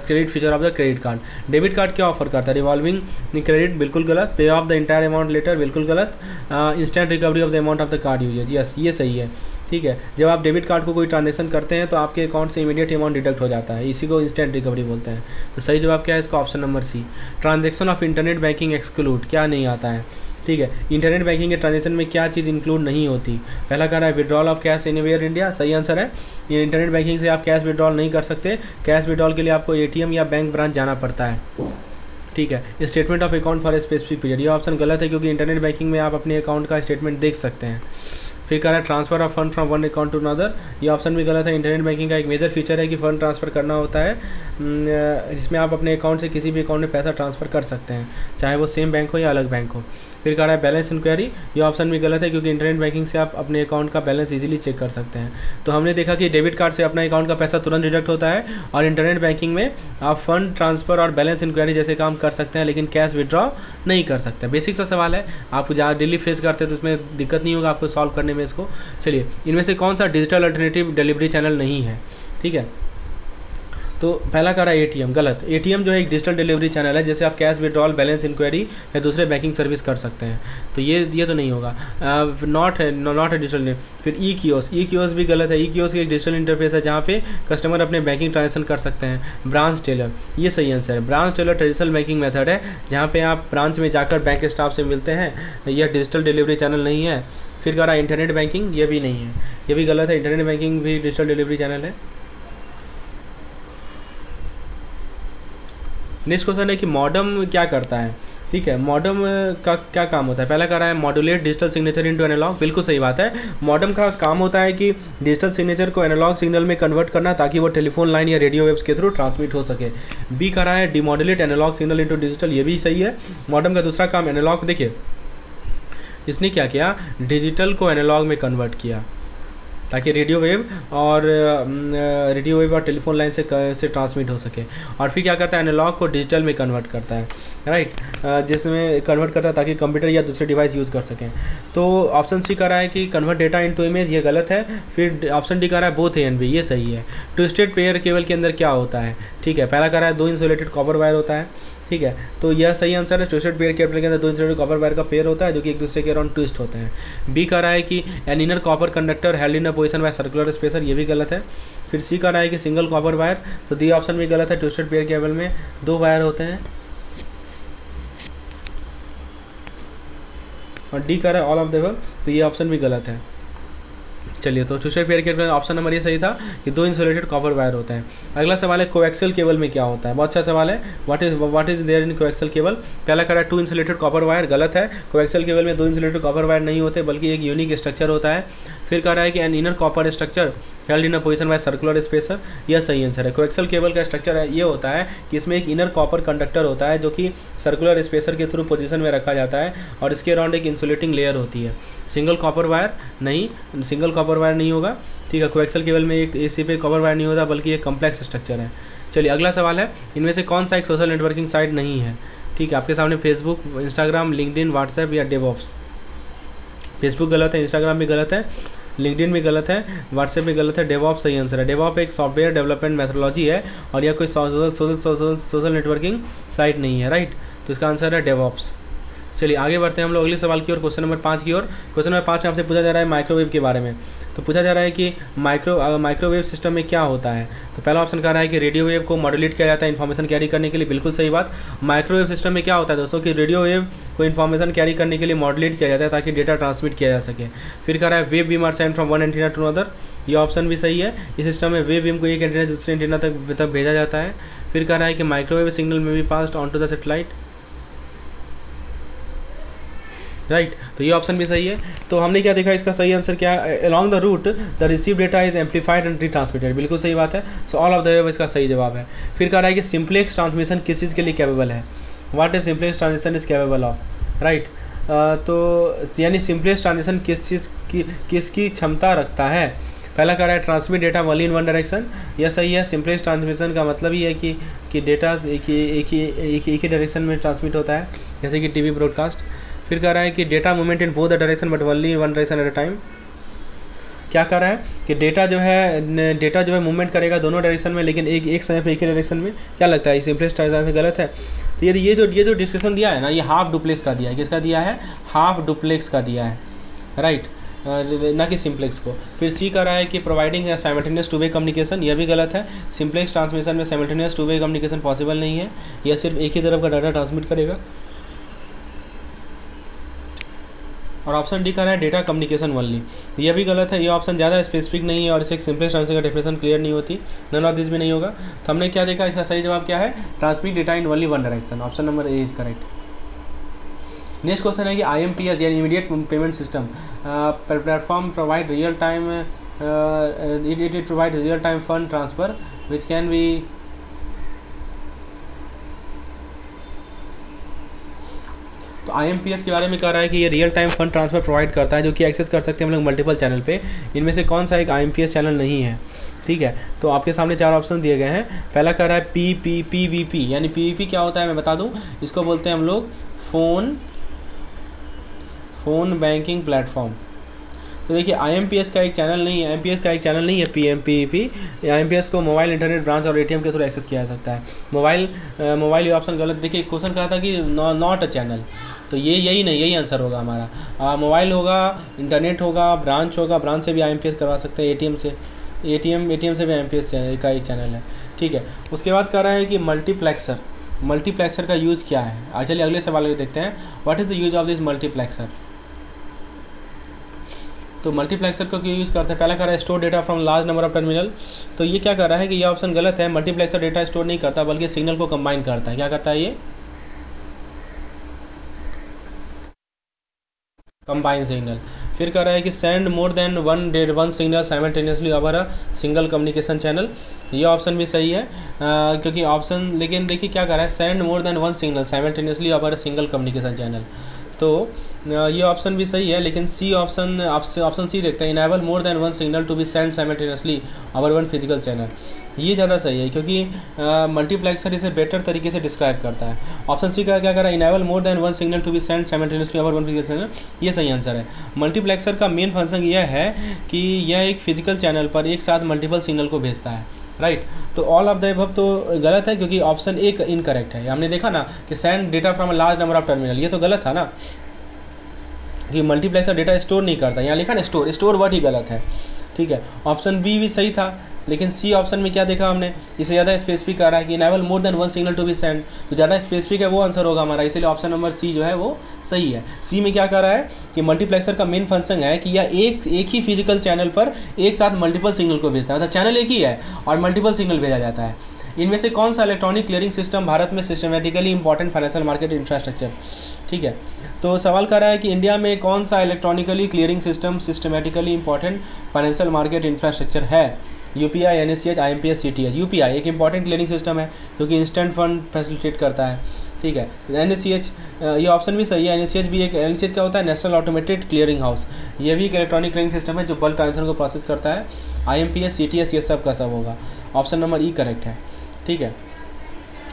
credit card. Debit card क्या ऑफर करता है, रिवॉल्विंग क्रेडिट, बिल्कुल गलत। Pay off the entire amount later, बिल्कुल गलत। Instant recovery of the amount of the card usages, yes ये सही है, ठीक है। जब आप डेबिट कार्ड को कोई ट्रांजेक्शन करते हैं तो आपके अकाउंट से इमीडिएट अमाउंट डिडक्ट हो जाता है, इसी को इंस्टेंट रिकवरी बोलते हैं। तो सही जवाब क्या है इसका, option number C. Transaction of internet banking exclude, क्या नहीं आता है, ठीक है। इंटरनेट बैंकिंग के ट्रांजेक्शन में क्या चीज़ इंक्लूड नहीं होती। पहला कह रहा है withdrawal of cash anywhere India, सही आंसर है। ये इंटरनेट बैंकिंग से आप कैश विड्रॉल नहीं कर सकते। कैश विड्रॉल के लिए आपको ATM या बैंक ब्रांच जाना पड़ता है, ठीक है। Statement of account for a specific period, ये ऑप्शन गलत है, क्योंकि इंटरनेट बैंकिंग में आप अपने अकाउंट का स्टेटमेंट देख सकते हैं। फिर कह रहा है transfer of fund from one account to another, ये ऑप्शन भी गलत है। इंटरनेट बैंकिंग का एक मेजर फीचर है कि फ़ंड ट्रांसफ़र करना होता है, जिसमें आप अपने अकाउंट से किसी भी अकाउंट में पैसा ट्रांसफ़र कर सकते हैं, चाहे वो सेम बैंक हो या अलग बैंक हो। फिर कह रहा है बैलेंस इंक्वायरी, ये ऑप्शन भी गलत है, क्योंकि इंटरनेट बैंकिंग से आप अपने अकाउंट का बैलेंस इजीली चेक कर सकते हैं। तो हमने देखा कि डेबिट कार्ड से अपना अकाउंट का पैसा तुरंत डिडक्ट होता है, और इंटरनेट बैंकिंग में आप फंड ट्रांसफ़र और बैलेंस इंक्वायरी जैसे काम कर सकते हैं, लेकिन कैश विड्रॉ नहीं कर सकते। बेसिक सा सवाल है, आप जहाँ डेली फेस करते हैं तो उसमें दिक्कत नहीं होगा आपको सॉल्व करने में इसको। चलिए, इनमें से कौन सा डिजिटल अल्टरनेटिव डिलीवरी चैनल नहीं है, ठीक है। तो पहला कह रहा है एटीएम, गलत। एटीएम जो है एक डिजिटल डिलीवरी चैनल है, जैसे आप कैश विड्रॉल, बैलेंस इंक्वायरी या दूसरे बैंकिंग सर्विस कर सकते हैं, तो ये तो नहीं होगा, नॉट ए डिजिटल। फिर ई कियोस्क भी गलत है। ई कियोस्क एक डिजिटल इंटरफेस है जहाँ पे कस्टमर अपने बैंकिंग ट्रांजेक्शन कर सकते हैं। ब्रांच टेलर, ये सही आंसर है। Branch teller traditional banking method है जहाँ पे आप ब्रांच में जाकर बैंक स्टाफ से मिलते हैं, यह डिजिटल डिलीवरी चैनल नहीं है। फिर कह रहा है इंटरनेट बैंकिंग, ये भी नहीं है, ये भी गलत है। इंटरनेट बैंकिंग भी डिजिटल डिलीवरी चैनल है। नेक्स्ट क्वेश्चन है कि मॉडम क्या करता है, ठीक है। मॉडम का क्या काम होता है? पहला कह रहा है modulate digital signature into analog, बिल्कुल सही बात है। मॉडम का काम होता है कि डिजिटल सिग्नेचर को एनालॉग सिग्नल में कन्वर्ट करना ताकि वो टेलीफोन लाइन या रेडियो वेव्स के थ्रू ट्रांसमिट हो सके। बी कह रहा है डिमॉड्यूलेट एनालॉग सिग्नल इनटू डिजिटल, ये भी सही है। मॉडम का दूसरा काम एनालॉग, देखिए इसने क्या किया, डिजिटल को एनालॉग में कन्वर्ट किया ताकि रेडियो वेव और टेलीफोन लाइन से ट्रांसमिट हो सके। और फिर क्या करता है, एनालॉग को डिजिटल में कन्वर्ट करता है, राइट, जिसमें कन्वर्ट करता है ताकि कंप्यूटर या दूसरे डिवाइस यूज़ कर सकें। तो ऑप्शन सी कह रहा है कि कन्वर्ट डेटा इनटू इमेज, ये गलत है। फिर ऑप्शन डी कह रहा है बोथ ए एंड बी, ये सही है। ट्विस्टेड पेयर केबल के अंदर क्या होता है, ठीक है। पहला कह रहा है 2 इंसुलेटेड कॉपर वायर होता है, ठीक है, तो यह सही आंसर है। ट्विस्टेड पेयर केबल के अंदर 2 इंसुलेटेड कॉपर वायर का पेयर होता है जो कि एक दूसरे के अराउंड ट्विस्ट होते हैं। बी कह रहा है कि an inner copper conductor held in a position by circular spacer, ये भी गलत है। फिर सी कह रहा है कि सिंगल कॉपर वायर, तो डी ऑप्शन भी गलत है। ट्विस्टेड पेयर केबल में 2 वायर होते हैं। और डी कह रहा है ऑल ऑफ द अबव, तो ये ऑप्शन भी गलत है। चलिए, तो twisted pair cable option number ये सही था कि 2 इंसुलेटेड कॉपर वायर होते हैं। अगला सवाल है कोएक्सियल केबल में क्या होता है, बहुत अच्छा सवाल है। What is there in coaxial cable? पहला कह रहा है 2 इंसुलेटेड कॉपर वायर, गलत है। कोएक्सियल केबल में 2 इंसुलेटेड कॉपर वायर नहीं होते बल्कि एक यूनिक स्ट्रक्चर होता है। फिर कह रहा है कि an inner copper structure held in a position by circular spacer, यह सही आंसर है। कोएक्सियल केबल का स्ट्रक्चर है ये होता है कि इसमें एक इनर कॉपर कंडक्टर होता है जो कि सर्कुलर स्पेसर के थ्रू पोजीशन में रखा जाता है और इसके अराउंड एक इंसुलेटिंग लेयर होती है। सिंगल कॉपर वायर नहीं, सिंगल कॉपर वायर नहीं होगा, ठीक है। कोएक्सियल केबल में एक एसी पे कॉपर वायर नहीं होता बल्कि एक कॉम्प्लेक्स स्ट्रक्चर है। चलिए, अगला सवाल है इनमें से कौन सा एक सोशल नेटवर्किंग साइट नहीं है, ठीक है। आपके सामने फेसबुक, इंस्टाग्राम, लिंक्डइन, व्हाट्सएप या डेवऑप्स। फेसबुक गलत है, इंस्टाग्राम भी गलत है, लिंक्डइन भी गलत है, व्हाट्सएप भी गलत है, डेवऑप्स सही आंसर है। डेवऑप एक सॉफ्टवेयर डेवलपमेंट मेथोडोलॉजी है और यह कोई सोशल नेटवर्किंग साइट नहीं है, राइट, तो इसका आंसर है डेवऑप्स। चलिए आगे बढ़ते हैं हम लोग अगले सवाल की ओर, क्वेश्चन नंबर 5 की ओर। क्वेश्चन नंबर 5 में आपसे पूछा जा रहा है माइक्रोवेव के बारे में। तो पूछा जा रहा है कि माइक्रोवेव सिस्टम में क्या होता है। तो पहला ऑप्शन कह रहा है कि रेडियो वेव को मॉड्यूलेट किया जाता है इन्फॉर्मेशन कैरी करने के लिए, बिल्कुल सही बात। माइक्रोवेव सिस्टम में क्या होता है दोस्तों कि रेडियो वेव को इन्फॉर्मेशन कैरी करने के लिए मॉड्यूलेट किया जाता है ताकि डेटा ट्रांसमिट किया जा सके। फिर कह रहा है wave beam are send from one antenna to another, ये ऑप्शन भी सही है। इस सिस्टम में वेव बीम को एक एंटीना दूसरे एंटीना तक भेजा जाता है। फिर कह रहा है कि माइक्रोवेव सिग्नल में भी passed on to the satellite, right, तो ये ऑप्शन भी सही है। तो हमने क्या देखा, इसका सही आंसर क्या है, along the route the receive data is amplified and retransmitted, बिल्कुल सही बात है। So all of the above इसका सही जवाब है। फिर कह रहा है कि सिंप्लेक्स ट्रांसमिशन किस चीज़ के लिए कैपेबल है, what is simplex transition is capable of, right, तो यानी सिंप्लेक्स ट्रांजिशन किस चीज़ की किसकी क्षमता रखता है। पहला कह रहा है transmit data only in one direction, यह सही है। सिंप्लेक्स ट्रांसमिशन का मतलब ही है कि डेटा एक ही डायरेक्शन में ट्रांसमिट होता है, जैसे कि टीवी ब्रॉडकास्ट। फिर कह रहा है कि data movement in both the direction but only one direction at a time. क्या कह रहा है कि डेटा जो है मूवमेंट करेगा दोनों डायरेक्शन में लेकिन एक समय पे एक ही डायरेक्शन में। क्या लगता है सिंपलेस्ट ट्रांजिशन गलत है। तो यदि ये जो डिस्क्रिप्शन दिया है ना, ये हाफ डुप्लेक्स का दिया है, किसका दिया है, हाफ डुप्लेक्स का दिया है, राइट, ना कि सिंप्लेक्स को। फिर सी कह रहा है कि providing simultaneous two way communication, यह भी गलत है। सिंप्लेक्स ट्रांसमिशन में simultaneous two way communication possible नहीं है, यह सिर्फ एक ही तरफ का डाटा ट्रांसमिट करेगा। और ऑप्शन डी कह रहा है डेटा कम्युनिकेशन ओनली, यह भी गलत है। ये ऑप्शन ज़्यादा स्पेसिफिक नहीं है और इसे सिंपलेस्ट ट्रांसमिशन का डेफिनेशन क्लियर नहीं होती, नन ऑफ दिस भी नहीं होगा। तो हमने क्या देखा, इसका सही जवाब क्या है, transmit data in only one direction, option number A is correct. Next question है कि IMPS यानी immediate payment system platform provide real time it provide real time fund transfer which can be, तो IMPS के बारे में कह रहा है कि ये real time fund transfer provide करता है जो कि एक्सेस कर सकते हैं हम लोग मल्टीपल चैनल पे। इनमें से कौन सा एक IMPS चैनल नहीं है, ठीक है। तो आपके सामने 4 ऑप्शन दिए गए हैं। पहला कह रहा है PVP, यानी PVP क्या होता है मैं बता दूं, इसको बोलते हैं हम लोग फोन बैंकिंग प्लेटफॉर्म। तो देखिए IMPS का एक चैनल नहीं है, IMPS का एक चैनल नहीं है PMPEP। IMPS को मोबाइल इंटरनेट ब्रांच और ATM के थ्रू एक्सेस किया जा सकता है। मोबाइल ये ऑप्शन गलत। देखिए क्वेश्चन कहा था कि नॉट अ चैनल, तो ये यही नहीं, यही आंसर होगा हमारा। मोबाइल होगा, इंटरनेट होगा, ब्रांच होगा, ब्रांच से भी IMPS करवा सकते हैं, ATM से भी IMPS का एक चैनल है, ठीक है। उसके बाद कह रहा है कि मल्टीप्लेक्सर का यूज़ क्या है। चलिए अगले सवाल को देखते हैं, what is the use of this multiplexer. तो मल्टीप्लेक्सर का क्यों यूज़ करते हैं। पहला कह रहा है store data from large number of terminal. तो ये क्या कर रहा है कि ये ऑप्शन गलत है। मल्टीप्लेक्सर डेटा स्टोर नहीं करता बल्कि सिग्नल को कंबाइन करता है। क्या करता है ये, कंबाइन सिग्नल। फिर कह रहा है कि send more than one signal simultaneously over a single communication channel. ये ऑप्शन भी सही है, क्योंकि ऑप्शन, लेकिन देखिए क्या कर रहा है, send more than one signal simultaneously over a single communication channel. तो ये ऑप्शन भी सही है, लेकिन ऑप्शन सी देखते हैं, enable more than one signal to be send simultaneously over one physical channel. ये ज़्यादा सही है, क्योंकि मल्टीप्लेक्सर इसे बेटर तरीके से डिस्क्राइब करता है। ऑप्शन सी का क्या कर रहा है, enable more than one signal to be send simultaneously over one physical channel. ये सही आंसर है। मल्टीप्लेक्सर का मेन फंक्शन यह है कि यह एक फिजिकल चैनल पर एक साथ मल्टीपल सिग्नल को भेजता है, राइट। तो ऑल ऑफ द अबव तो गलत है, क्योंकि ऑप्शन एक इनकरेक्ट है। हमने देखा ना कि send data from a large number of terminal, ये तो गलत था ना, कि मल्टीप्लेक्सर डेटा स्टोर नहीं करता। यहाँ लिखा ना स्टोर वर्ड ही गलत है, ठीक है। ऑप्शन बी भी सही था, लेकिन सी ऑप्शन में क्या देखा हमने, इसे ज़्यादा स्पेसिफिक कर रहा है कि enable more than one signal to be send, तो ज़्यादा स्पेसिफिक है, वो आंसर होगा हमारा। इसलिए ऑप्शन नंबर सी जो है वो सही है। सी में क्या कर रहा है कि मल्टीप्लेक्सर का मेन फंक्शन है कि यह एक ही फिजिकल चैनल पर एक साथ मल्टीपल सिग्नल को भेजता है, मतलब चैनल एक ही है और मल्टीपल सिग्नल भेजा जाता है। इनमें से कौन सा इलेक्ट्रॉनिक क्लियरिंग सिस्टम भारत में systematically important financial market infrastructure, ठीक है। तो सवाल कर रहा है कि इंडिया में कौन सा electronically clearing system systematically important financial market infrastructure है। UPI, NSCH, IMPS, CTS। UPI एक इंपॉर्टेंट क्लियरिंग सिस्टम है जो कि इंस्टेंट फंड फैसिलिटेट करता है, ठीक है। NSCH, ये ऑप्शन भी सही है। NSCH क्या होता है, नेशनल ऑटोमेटेड क्लियरिंग हाउस। ये भी एक इलेक्ट्रॉनिक क्लियरिंग सिस्टम है जो बल्क ट्रांजेक्शन को प्रोसेस करता है। IMPS, CTS ये सब का सब होगा। ऑप्शन नंबर ई करेक्ट है, ठीक है।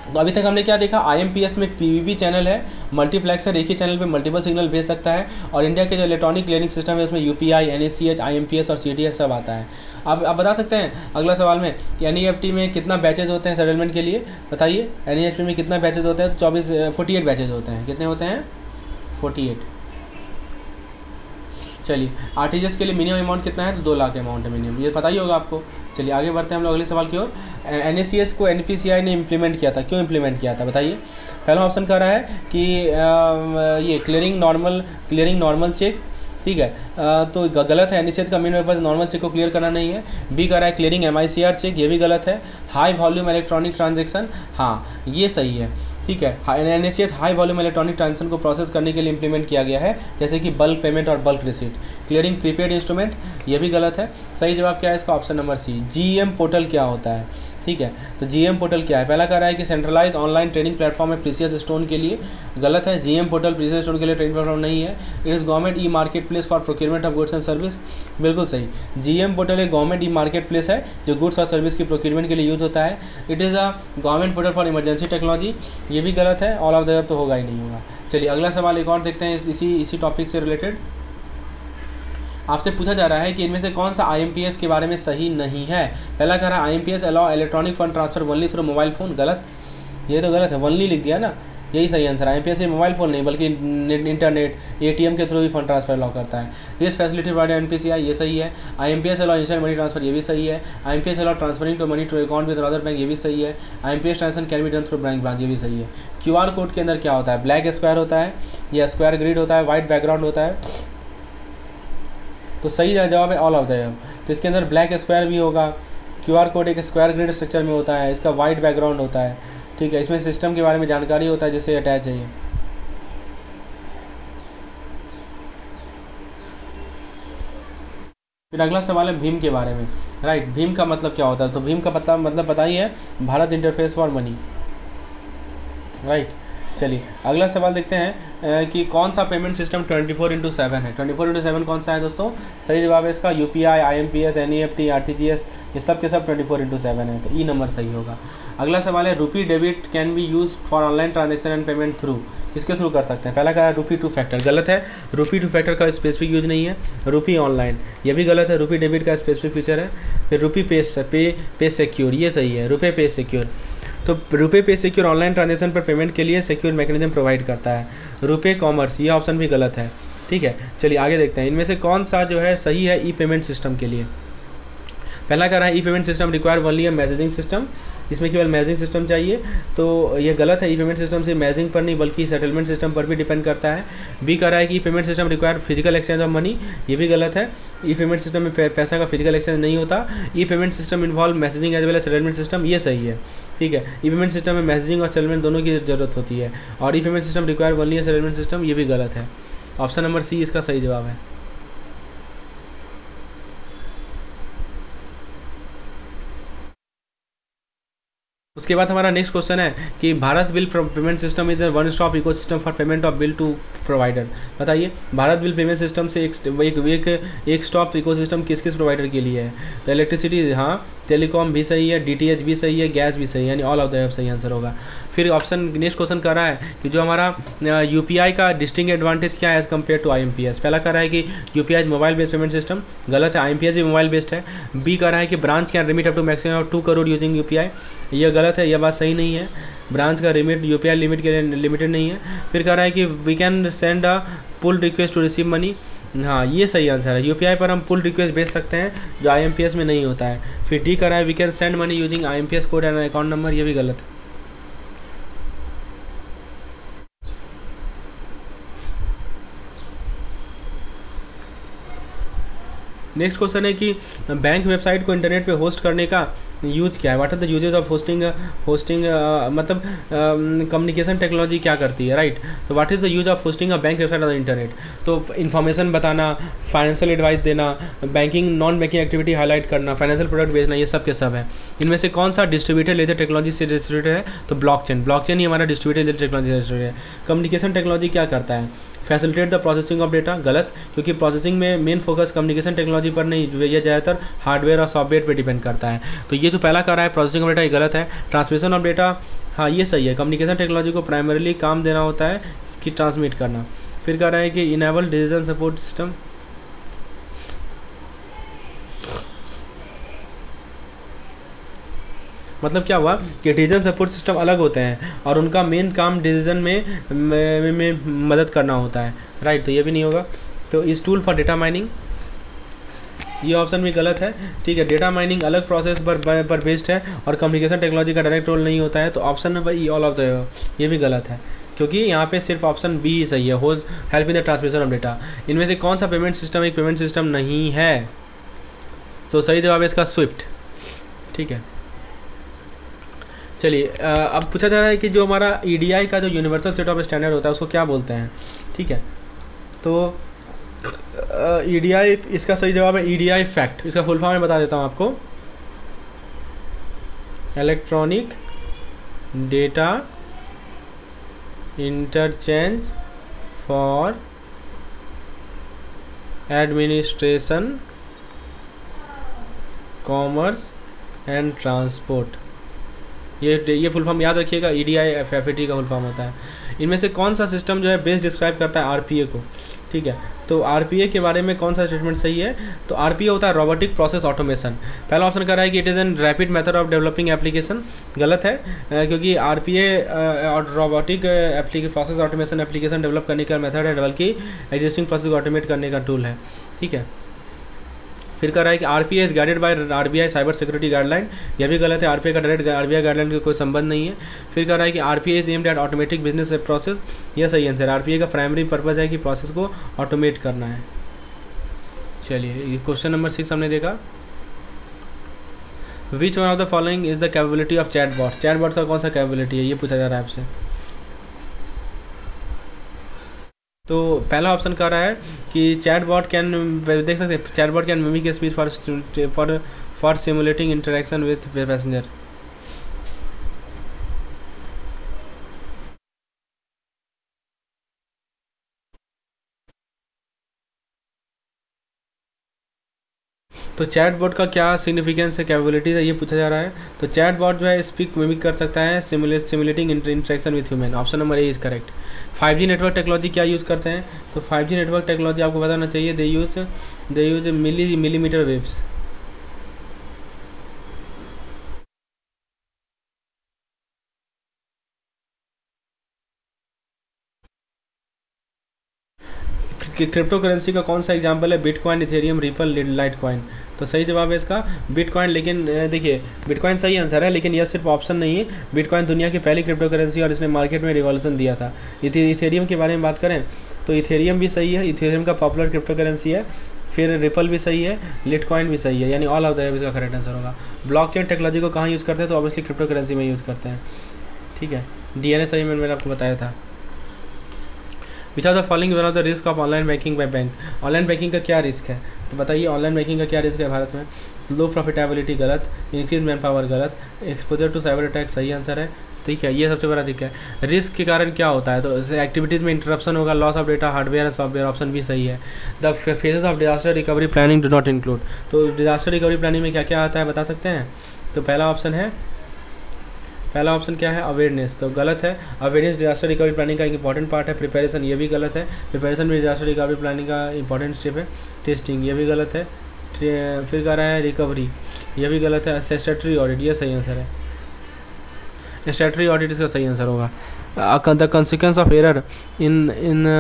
तो अभी तक हमने क्या देखा, IMPS में PVP चैनल है, मल्टीप्लेक्सर एक ही चैनल पे मल्टीपल सिग्नल भेज सकता है, और इंडिया के जो इलेक्ट्रॉनिक क्लियरिंग सिस्टम है उसमें UPI, NSCH, IMPS और CTS सब आता है। अब आप बता सकते हैं अगला सवाल में कि NEFT में कितना बैचेज होते हैं सेटलमेंट के लिए, बताइए। NEFT में कितना बैचेज होते हैं, तो 48 बैचेज होते हैं। कितने होते हैं, 48। चलिए RTGS के लिए मिनिमम अमाउंट कितना है, तो 2 लाख अमाउंट है मिनिमम, ये पता ही होगा आपको। चलिए आगे बढ़ते हैं हम लोग अगले सवाल की ओर। NACH को NPCI ने इम्प्लीमेंट किया था, क्यों इम्प्लीमेंट किया था बताइए। पहला ऑप्शन कह रहा है कि ये क्लियरिंग नॉर्मल चेक, ठीक है, तो गलत है। NACH का मेन पर्पज नॉर्मल चेक को क्लियर करना नहीं है। बी कह रहा है क्लियरिंग MICR चेक, ये भी गलत है। हाई वॉल्यूम इलेक्ट्रॉनिक ट्रांजेक्शन, हाँ ये सही है, ठीक है। NACH high volume electronic transaction को प्रोसेस करने के लिए इंप्लीमेंट किया गया है, जैसे कि बल्क पेमेंट और bulk receipt. Clearing prepaid instrument, ये भी गलत है। सही जवाब क्या है इसका, option number C. GEM portal क्या होता है, ठीक है। तो GEM पोर्टल क्या है, पहला कह रहा है कि सेंट्रलाइज ऑनलाइन ट्रेडिंग प्लेटफॉर्म है प्रीसियस स्टोन के लिए, गलत है। GEM पोर्टल प्रीसियस स्टोन के लिए ट्रेडिंग प्लेटफॉर्म नहीं है। It is government e market place for procurement of goods and service, बिल्कुल सही। GEM पोर्टल एक गवर्नमेंट ई मार्केट प्लेस है जो गुड्स और सर्विस की प्रोक्योरमेंट के लिए यूज होता है। It is a government portal for emergency technology, ये भी गलत है। ऑल ऑफ द अबव तो होगा ही नहीं होगा। चलिए अगला सवाल एक और देखते हैं इसी टॉपिक से रिलेटेड। आपसे पूछा जा रहा है कि इनमें से कौन सा IMPS के बारे में सही नहीं है। पहला कह रहा है IMPS allow electronic fund transfer only through mobile phone, गलत, ये तो गलत है, ओनली लिख दिया ना, यही सही आंसर है। IMPS मोबाइल फ़ोन नहीं बल्कि इंटरनेट ATM के थ्रू भी फंड ट्रांसफर अलाउ करता है। दिस फैसिलिटी प्रोवाइडेड NPCI, ये सही है। IMPS allow instant money transfer, ये भी सही है। IMPS allow transferring to money to account with other bank, ये भी सही है। IMPS transaction can be done through bank branch, ये भी सही है। QR कोड के अंदर क्या होता है, ब्लैक स्क्वायर होता है या स्क्वायर ग्रिड होता है, वाइट बैकग्राउंड होता है, तो सही जवाब है ऑल ऑफ द अबव। तो इसके अंदर ब्लैक स्क्वायर भी होगा। QR कोड एक स्क्वायर ग्रिड स्ट्रक्चर में होता है, इसका वाइट बैकग्राउंड होता है, ठीक है। इसमें सिस्टम के बारे में जानकारी होता है जिससे अटैच है ये। फिर अगला सवाल है भीम के बारे में, राइट। भीम का मतलब क्या होता है, तो भीम का मतलब पता ही है, Bharat interface for money, right. चलिए अगला सवाल देखते हैं कि कौन सा पेमेंट सिस्टम 24/7 है। 24/7 कौन सा है दोस्तों? सही जवाब है इसका UPI, IMPS, NEFT, RTGS, ये सब के सब 24/7 है, तो ई नंबर सही होगा। अगला सवाल है RuPay debit can be use for online transaction and payment through, किसके थ्रू कर सकते हैं? पहला कहा है रुपी टू फैक्टर, गलत है, रुपी टू फैक्टर का स्पेसिफिक यूज नहीं है। रुपी ऑनलाइन, ये भी गलत है, रुपी डेबिट का स्पेसिफिक फीचर है। फिर रुपी पे सिक्योर, ये सही है, रुपये पे सिक्योर। तो रुपये पे सिक्योर ऑनलाइन ट्रांजेक्शन पर पेमेंट के लिए सिक्योर मैकेनिज्म प्रोवाइड करता है। रुपये कॉमर्स, ये ऑप्शन भी गलत है, ठीक है। चलिए आगे देखते हैं इनमें से कौन सा जो है सही है ई पेमेंट सिस्टम के लिए। पहला कह रहा है E payment system require only a messaging system, इसमें केवल मैसेजिंग सिस्टम चाहिए, तो ये गलत है। ई पेमेंट सिस्टम से मैसेजिंग पर नहीं बल्कि सेटलमेंट सिस्टम पर भी डिपेंड करता है। बी कह रहा है कि E payment system require physical exchange of money, ये भी गलत है। ई पेमेंट सिस्टम में पैसा का फिजिकल एक्सचेंज नहीं होता। E payment system involve messaging as well as settlement system, ये सही है, ठीक है। ई पेमेंट सिस्टम में मैसेजिंग और सेटलमेंट दोनों की जरूरत होती है। और E payment system require only a settlement system, ये भी गलत है। ऑप्शन नंबर सी इसका सही जवाब है। उसके बाद हमारा नेक्स्ट क्वेश्चन है कि Bharat bill payment system is one stop ecosystem for payment of bill to provider. बताइए भारत बिल पेमेंट सिस्टम से एक स्टॉप इकोसिस्टम किस किस प्रोवाइडर के लिए है? तो इलेक्ट्रिसिटी हाँ, टेलीकॉम भी सही है, DTH भी सही है, गैस भी सही है, यानी ऑल ऑफ द एब सही आंसर होगा। फिर ऑप्शन नेक्स्ट क्वेश्चन कर रहा है कि जो हमारा UPI का डिस्टिंग एडवांटेज क्या है एज कम्पेयर टू IMPS। पहला कह रहा है कि UPI mobile based payment system, गलत है, IMPS भी मोबाइल बेस्ड है। बी कह रहा है कि branch can remit up to maximum of 2 crore using UPI, यह गलत है, यह बात सही नहीं है। ब्रांच का रिमिट UPI लिमिट के लिए लिमिटेड नहीं है। फिर कह रहा है कि we can send a pull request to receive money, हाँ ये सही आंसर है, UPI पर हम पुल रिक्वेस्ट भेज सकते हैं जो IMPS में नहीं होता है। फिर डी कह रहा है we can send money using IMPS code and account number, ये भी गलत है। नेक्स्ट क्वेश्चन है कि बैंक वेबसाइट को इंटरनेट पे होस्ट करने का यूज क्या है? What are the uses of hosting मतलब कम्युनिकेशन टेक्नोलॉजी क्या करती है, राइट? तो what is the use of hosting a bank website on the internet? तो इन्फॉर्मेशन बताना, फाइनेंशियल एडवाइस देना, banking non banking activity highlight करना, फाइनेंशियल प्रोडक्ट बेचना, ये सब के सब है। इनमें से कौन सा डिस्ट्रीब्यूटेड लेजर टेक्नोलॉजी से डिस्ट्रीब्यूटेड है? तो ब्लॉकचेन ही हमारा डिस्ट्रीब्यूटेड लेजर टेक्नोलॉजी से डिस्ट्रीब्यूटेड है। कम्युनिकेशन टेक्नोलॉजी क्या करता है? Facilitate the processing of data, गलत, क्योंकि प्रोसेसिंग में मेन फोकस कम्युनिकेशन टेक्नोलॉजी पर नहीं, ये ज़्यादातर हार्डवेयर और सॉफ्टवेयर पर डिपेंड करता है। तो ये जो पहला कर रहा है प्रोसेसिंग ऑफ डेटा, ये गलत है। ट्रांसमिशन ऑफ डेटा, हाँ ये सही है, कम्युनिकेशन टेक्नोलॉजी को प्राइमरीली काम देना होता है कि ट्रांसमिट करना। फिर कह रहा है कि इनेबल डिसीजन सपोर्ट सिस्टम, मतलब क्या हुआ कि डिसीजन सपोर्ट सिस्टम अलग होते हैं और उनका मेन काम डिसीजन में मदद करना होता है, राइट? तो ये भी नहीं होगा। तो इस टूल फॉर डेटा माइनिंग, ये ऑप्शन भी गलत है, ठीक है। डेटा माइनिंग अलग प्रोसेस पर बेस्ड है और कम्युनिकेशन टेक्नोलॉजी का डायरेक्ट रोल नहीं होता है। तो option number E all of the, ये भी गलत है, क्योंकि यहाँ पे सिर्फ ऑप्शन बी ही सही है, host help in the transmission of data. इनमें से कौन सा पेमेंट सिस्टम एक पेमेंट सिस्टम नहीं है? तो सही जवाब है इसका स्विफ्ट, ठीक है। चलिए अब पूछा जा रहा है कि जो हमारा EDI का जो यूनिवर्सल सेट ऑफ स्टैंडर्ड होता है उसको क्या बोलते हैं, ठीक है। तो EDI, इसका सही जवाब है EDI फैक्ट। इसका फुल फॉर्म मैं बता देता हूँ आपको, electronic data interchange for administration, commerce and transport, ये फुल फॉर्म याद रखिएगा, EDI FFT का फुल फॉर्म होता है। इनमें से कौन सा सिस्टम जो है बेस्ट डिस्क्राइब करता है RPA को, ठीक है। तो RPA के बारे में कौन सा स्टेटमेंट सही है? तो RPA होता है रोबोटिक प्रोसेस ऑटोमेशन। पहला ऑप्शन कह रहा है कि it is an rapid method of developing application, गलत है, क्योंकि RPA और robotic process automation application develop करने का मेथड है, बल्कि एग्जिस्टिंग प्रोसेस को ऑटोमेट करने का टूल है, ठीक है। फिर कह रहा है कि RPA is guided by RBI cyber security guideline, यह भी गलत है, RPA का डायरेक्ट RBI गाइडलाइन का कोई संबंध नहीं है। फिर कह रहा है कि RPA is aimed at automatic business process, यह सही आंसर है, RPA का प्राइमरी पर्पज़ है कि प्रोसेस को ऑटोमेट करना है। चलिए ये क्वेश्चन नंबर 6 हमने देखा, which one of the following is the capability of chatbot? Chatbot का कौन सा कैपेबिलिटी है, ये पूछा जा रहा है आपसे। तो पहला ऑप्शन कह रहा है कि चैटबॉट कैन, देख सकते हैं, chatbot can mimic speech for simulating interaction with passenger. तो चैट बॉट का क्या सिग्निफिकेंस है, कैपेबिलिटीज है, ये पूछा जा रहा है। तो चैट बॉट जो है स्पीक मिमिक कर सकता है, simulating interaction with human. Option number A is correct. 5G network technology क्या यूज़ करते हैं, तो 5G नेटवर्क टेक्नोलॉजी आपको बताना चाहिए, they use millimetre waves. Crypto currency का कौन सा एग्जांपल है, Bitcoin, Ethereum, Ripple, Litecoin. तो सही जवाब है इसका बिटकॉइन। लेकिन देखिए बिटकॉइन सही आंसर है, लेकिन यह सिर्फ ऑप्शन नहीं है। बिटकॉइन दुनिया की पहली क्रिप्टो करेंसी और इसने मार्केट में रिवॉल्यूशन दिया था। इथेरियम के बारे में बात करें तो इथेरियम भी सही है, इथेरियम का पॉपुलर क्रिप्टो करेंसी है। फिर रिपल भी सही है, लिटकॉइन भी सही है, यानी ऑल ऑफ द इसका करेक्ट आंसर होगा। ब्लॉकचेन टेक्नोलॉजी को कहाँ यूज़ करते हैं, तो ऑब्वियसली क्रिप्टो करेंसी में यूज़ करते हैं। ठीक है, डीएनए सही मैंने आपको बताया था। Which are the following one of the risk of online banking by bank. Online banking का क्या रिस्क है, तो बताइए ऑनलाइन बैंकिंग का क्या रिस्क है भारत में। लो प्रॉफिटेबिलिटी गलत, इंक्रीज मैन पावर गलत, एक्सपोजर टू साइबर अटैक सही आंसर है। ठीक है, ये सबसे बड़ा रिस्क है। रिस्क के कारण क्या होता है, तो एक्टिविटीज़ में इंटरप्शन होगा, loss of data, hardware and software, option भी सही है। The phases of disaster recovery planning do not include. तो डिजास्टर रिकवरी प्लानिंग में क्या क्या आता है बता सकते हैं, तो पहला ऑप्शन क्या है, अवेयरनेस, तो गलत है। अवेयरनेस डिजास्टर रिकवरी प्लानिंग का एक इंपॉर्टेंट पार्ट है। प्रिपरेशन, ये भी गलत है, प्रिपरेशन भी डिजास्टर रिकवरी प्लानिंग का इंपॉर्टेंट स्टेप है। टेस्टिंग, ये भी गलत है। फिर कह रहा है रिकवरी, ये भी गलत है। स्टैट्यूटरी ऑडिट, ये सही आंसर है, स्टैट्यूटरी ऑडिट इसका सही आंसर होगा। The consequence of error in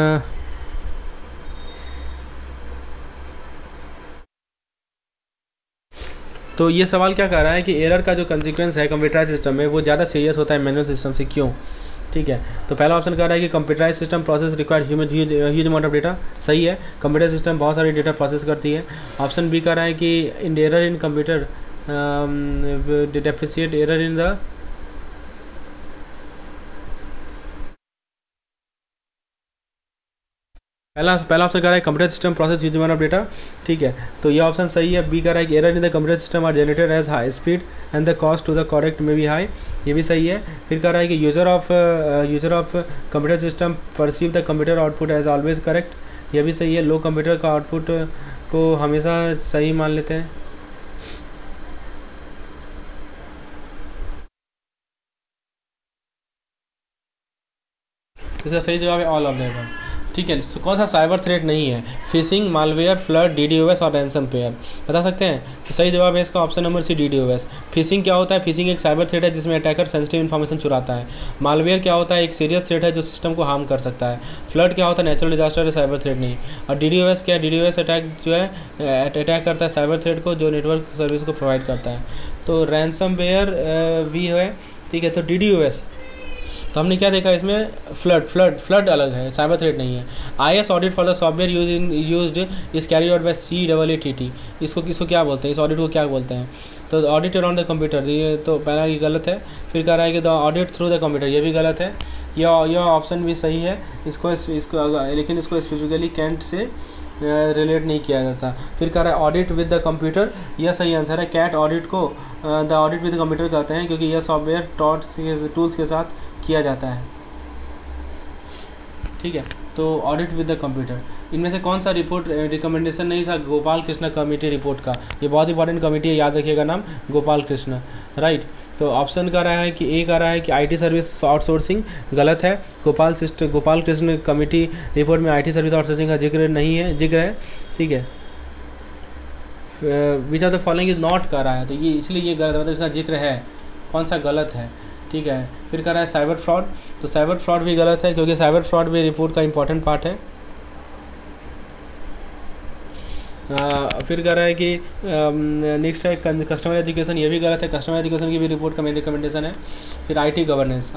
तो ये सवाल क्या कह रहा है कि एरर का जो कंसिक्वेंस है कंप्यूटराइज सिस्टम में वो ज़्यादा सीरियस होता है मैनुअल सिस्टम से, क्यों। ठीक है, तो पहला ऑप्शन कह रहा है कि computerize system process required huge amount of data, सही है, कंप्यूटर सिस्टम बहुत सारी डेटा प्रोसेस करती है। ऑप्शन बी कह रहा है कि in error in computer deficient error in the पहला ऑप्शन कह रहा है computer system process huge amount of data. ठीक है, तो ये ऑप्शन सही है। बी कह रहा है कि error in the computer system are generated as high speed and the cost to the correct में भी हाई, ये भी सही है। फिर कह रहा है कि user of computer system perceive the computer output as always correct, ये भी सही है। लो कंप्यूटर का आउटपुट को हमेशा सही मान लेते हैं। इसका सही जवाब है ऑल ऑफ द अबव। ठीक है, कौन सा साइबर थ्रेट नहीं है, फिशिंग, मालवेयर, फ्लड, DDoS और रैंसम पेयर, बता सकते हैं। तो सही जवाब है इसका option number C, DDoS। Phishing क्या होता है, फिशिंग एक साइबर थ्रेट है जिसमें अटैकर सेंसिटिव इन्फॉर्मेशन चुराता है। मालवेयर क्या होता है, एक सीरियस थ्रेट है जो सिस्टम को हार्म कर सकता है। फ्लड क्या होता है, नेचुरल डिजास्टर है, साइबर थ्रेट नहीं। और DDoS क्या है, DDoS अटैक जो है अटैक करता है साइबर थ्रेट को जो नेटवर्क सर्विस को प्रोवाइड करता है। तो रैंसम पेयर भी है। ठीक है, तो DDoS, तो हमने क्या देखा इसमें, फ्लड अलग है, साइबर थ्रेट नहीं है। IS audit for the software used is carry out by CAATT, इसको क्या बोलते हैं, इस ऑडिट को क्या बोलते हैं, तो ऑडिट अराउंड द कंप्यूटर, ये तो पहला ये गलत है। फिर कह रहा है कि the audit through the computer, ये भी गलत है। यह ऑप्शन भी सही है, इसको लेकिन इसको स्पेसिफिकली कैंट से रिलेट नहीं किया जाता। फिर कह रहा है ऑडिट विद द कंप्यूटर, यह सही आंसर है। कैट ऑडिट को the audit with the computer कहते हैं क्योंकि यह सॉफ्टवेयर टूल्स के साथ किया जाता है। ठीक है, तो ऑडिट विद द कंप्यूटर, इनमें से कौन सा रिपोर्ट रिकमेंडेशन नहीं था, गोपाल कृष्ण कमेटी रिपोर्ट का, ये बहुत इंपॉर्टेंट कमेटी है, याद रखिएगा नाम, गोपाल कृष्ण, राइट। तो ऑप्शन कह रहा है कि ए कह रहा है कि IT सर्विस आउटसोर्सिंग, गलत है। गोपाल कृष्ण कमेटी रिपोर्ट में IT सर्विस आउटसोर्सिंग का जिक्र नहीं है, जिक्र है। ठीक है, which of the following is not कह रहा है, तो ये इसलिए ये गलत है, मतलब इसका जिक्र है, कौन सा गलत है। ठीक है, फिर कह रहा है साइबर फ्रॉड, तो साइबर फ्रॉड भी गलत है क्योंकि साइबर फ्रॉड भी रिपोर्ट का इंपॉर्टेंट पार्ट है। फिर कह रहा है कि नेक्स्ट है कस्टमर एजुकेशन, ये भी गलत है, कस्टमर एजुकेशन की भी रिपोर्ट का मेरी रिकमेंडेशन है। फिर IT गवर्नेंस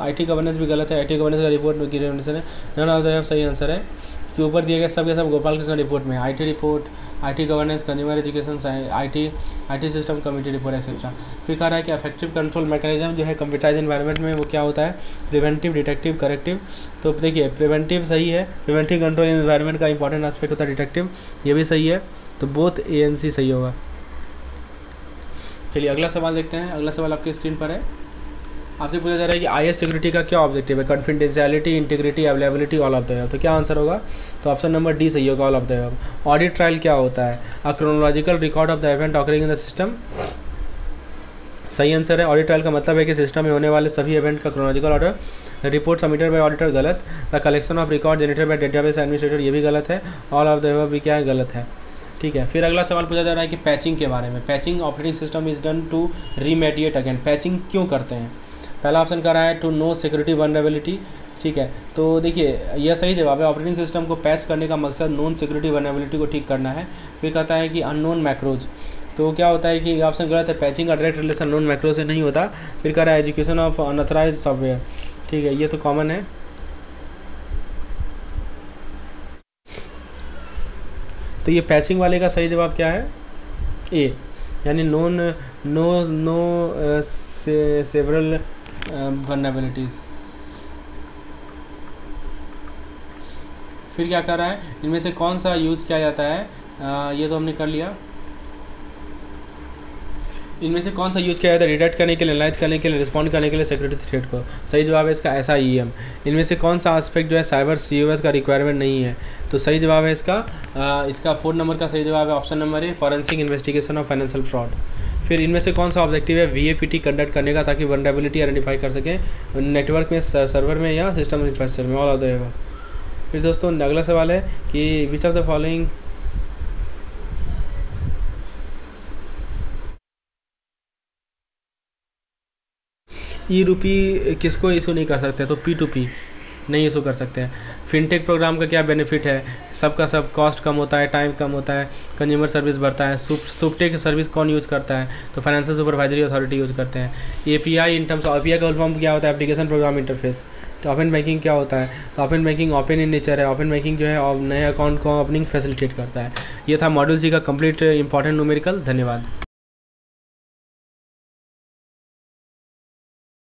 भी गलत है, IT गवर्नेंस का रिपोर्ट की रिकमेंडेशन है। नन ऑफ द सही आंसर है कि ऊपर दिए गए सब के सब गोपाल कृष्ण रिपोर्ट में, IT report, IT governance, consumer education, IT system committee report etcetera. फिर कह रहा है कि इफेक्टिव कंट्रोल मैकेनिज्म जो है कंप्यूटराइज एनवायरनमेंट में वो क्या होता है, प्रिवेंटिव, डिटेक्टिव, करेक्टिव। तो देखिए प्रिवेंटिव सही है, प्रिवेंटिव कंट्रोल एनवायरनमेंट का इंपॉर्टेंट एस्पेक्ट होता है डिटेक्टिव, ये भी सही है, तो बोथ ANC सही होगा। चलिए अगला सवाल देखते हैं। अगला सवाल आपकी स्क्रीन पर है। आपसे पूछा जा रहा है कि IS सिक्योरिटी का क्या ऑब्जेक्टिव है, confidentiality, integrity, availability, all of the above. तो क्या आंसर होगा, तो ऑप्शन नंबर डी सही होगा, all of the above. Audit trial क्या होता है, अ chronological record of the event occurring in the system, सही आंसर है। ऑडिट ट्रायल का मतलब है कि सिस्टम में होने वाले सभी इवेंट का chronological order, report submitted by auditor गलत, the collection of record generated by database administrator ये भी गलत है, ऑल ऑफ द अबव भी क्या है, गलत है। ठीक है, फिर अगला सवाल पूछा जा रहा है कि पैचिंग के बारे में, patching operating system is done to remediate again, patching क्यों करते हैं। पहला ऑप्शन कर रहा है टू नो सिक्योरिटी वल्नरेबिलिटी, ठीक है, तो देखिए यह सही जवाब है। ऑपरेटिंग सिस्टम को पैच करने का मकसद नोन सिक्योरिटी वल्नरेबिलिटी को ठीक करना है। फिर कहता है कि अननोन मैक्रोज, तो क्या होता है कि ऑप्शन गलत है, पैचिंग का डायरेक्ट रिलेशन नोन मैक्रो से नहीं होता। फिर कह रहा है एजुकेशन ऑफ अनऑथराइज सॉफ्टवेयर, ठीक है, ये तो कॉमन है। तो ये पैचिंग वाले का सही जवाब क्या है, ए, यानी नो सेवरल वल्नरेबिलिटीज। फिर क्या कर रहा है, इनमें से कौन सा यूज़ किया जाता है, ये तो हमने कर लिया। इनमें से कौन सा यूज़ किया जाता है डिटेक्ट करने के लिए, एनालाइज करने के लिए, रिस्पॉन्ड करने के लिए सिक्योरिटी थ्रेट को, सही जवाब है इसका SIEM। इनमें से कौन सा एस्पेक्ट जो है साइबर COS का रिक्वायरमेंट नहीं है, तो सही जवाब है इसका 4 नंबर का सही जवाब है option number A, forensic investigation of financial fraud. फिर इनमें से कौन सा ऑब्जेक्टिव है, VAPT कंडक्ट करने का, ताकि वल्नरेबिलिटी आइडेंटिफाई कर सकें नेटवर्क में, सर्वर में या सिस्टम इंफ्रास्ट्रक्चर में, ऑल ऑफ द अबव। फिर दोस्तों अगला सवाल है कि which of the following e-rupee किसको इशू नहीं कर सकते, तो P2P नहीं इशू कर सकते हैं। फिनटेक प्रोग्राम का क्या बेनिफिट है, सबका सब कॉस्ट कम होता है, टाइम कम होता है, कंज्यूमर सर्विस बढ़ता है। सुपटेक सर्विस कौन यूज़ करता है, तो फाइनेंशियल सुपरवाइजरी अथॉरिटी यूज़ करते हैं। API in terms of API का फुल फॉर्म क्या होता है, एप्लीकेशन प्रोग्राम इंटरफेस। तो ओपन बैंकिंग क्या होता है, तो open banking open in nature है, ओपन बैंकिंग जो है नए अकाउंट को ओपनिंग फैसिलिटेट करता है। ये था मॉड्यूल C का कंप्लीट इंपॉर्टेंट न्यूमेरिकल। धन्यवाद।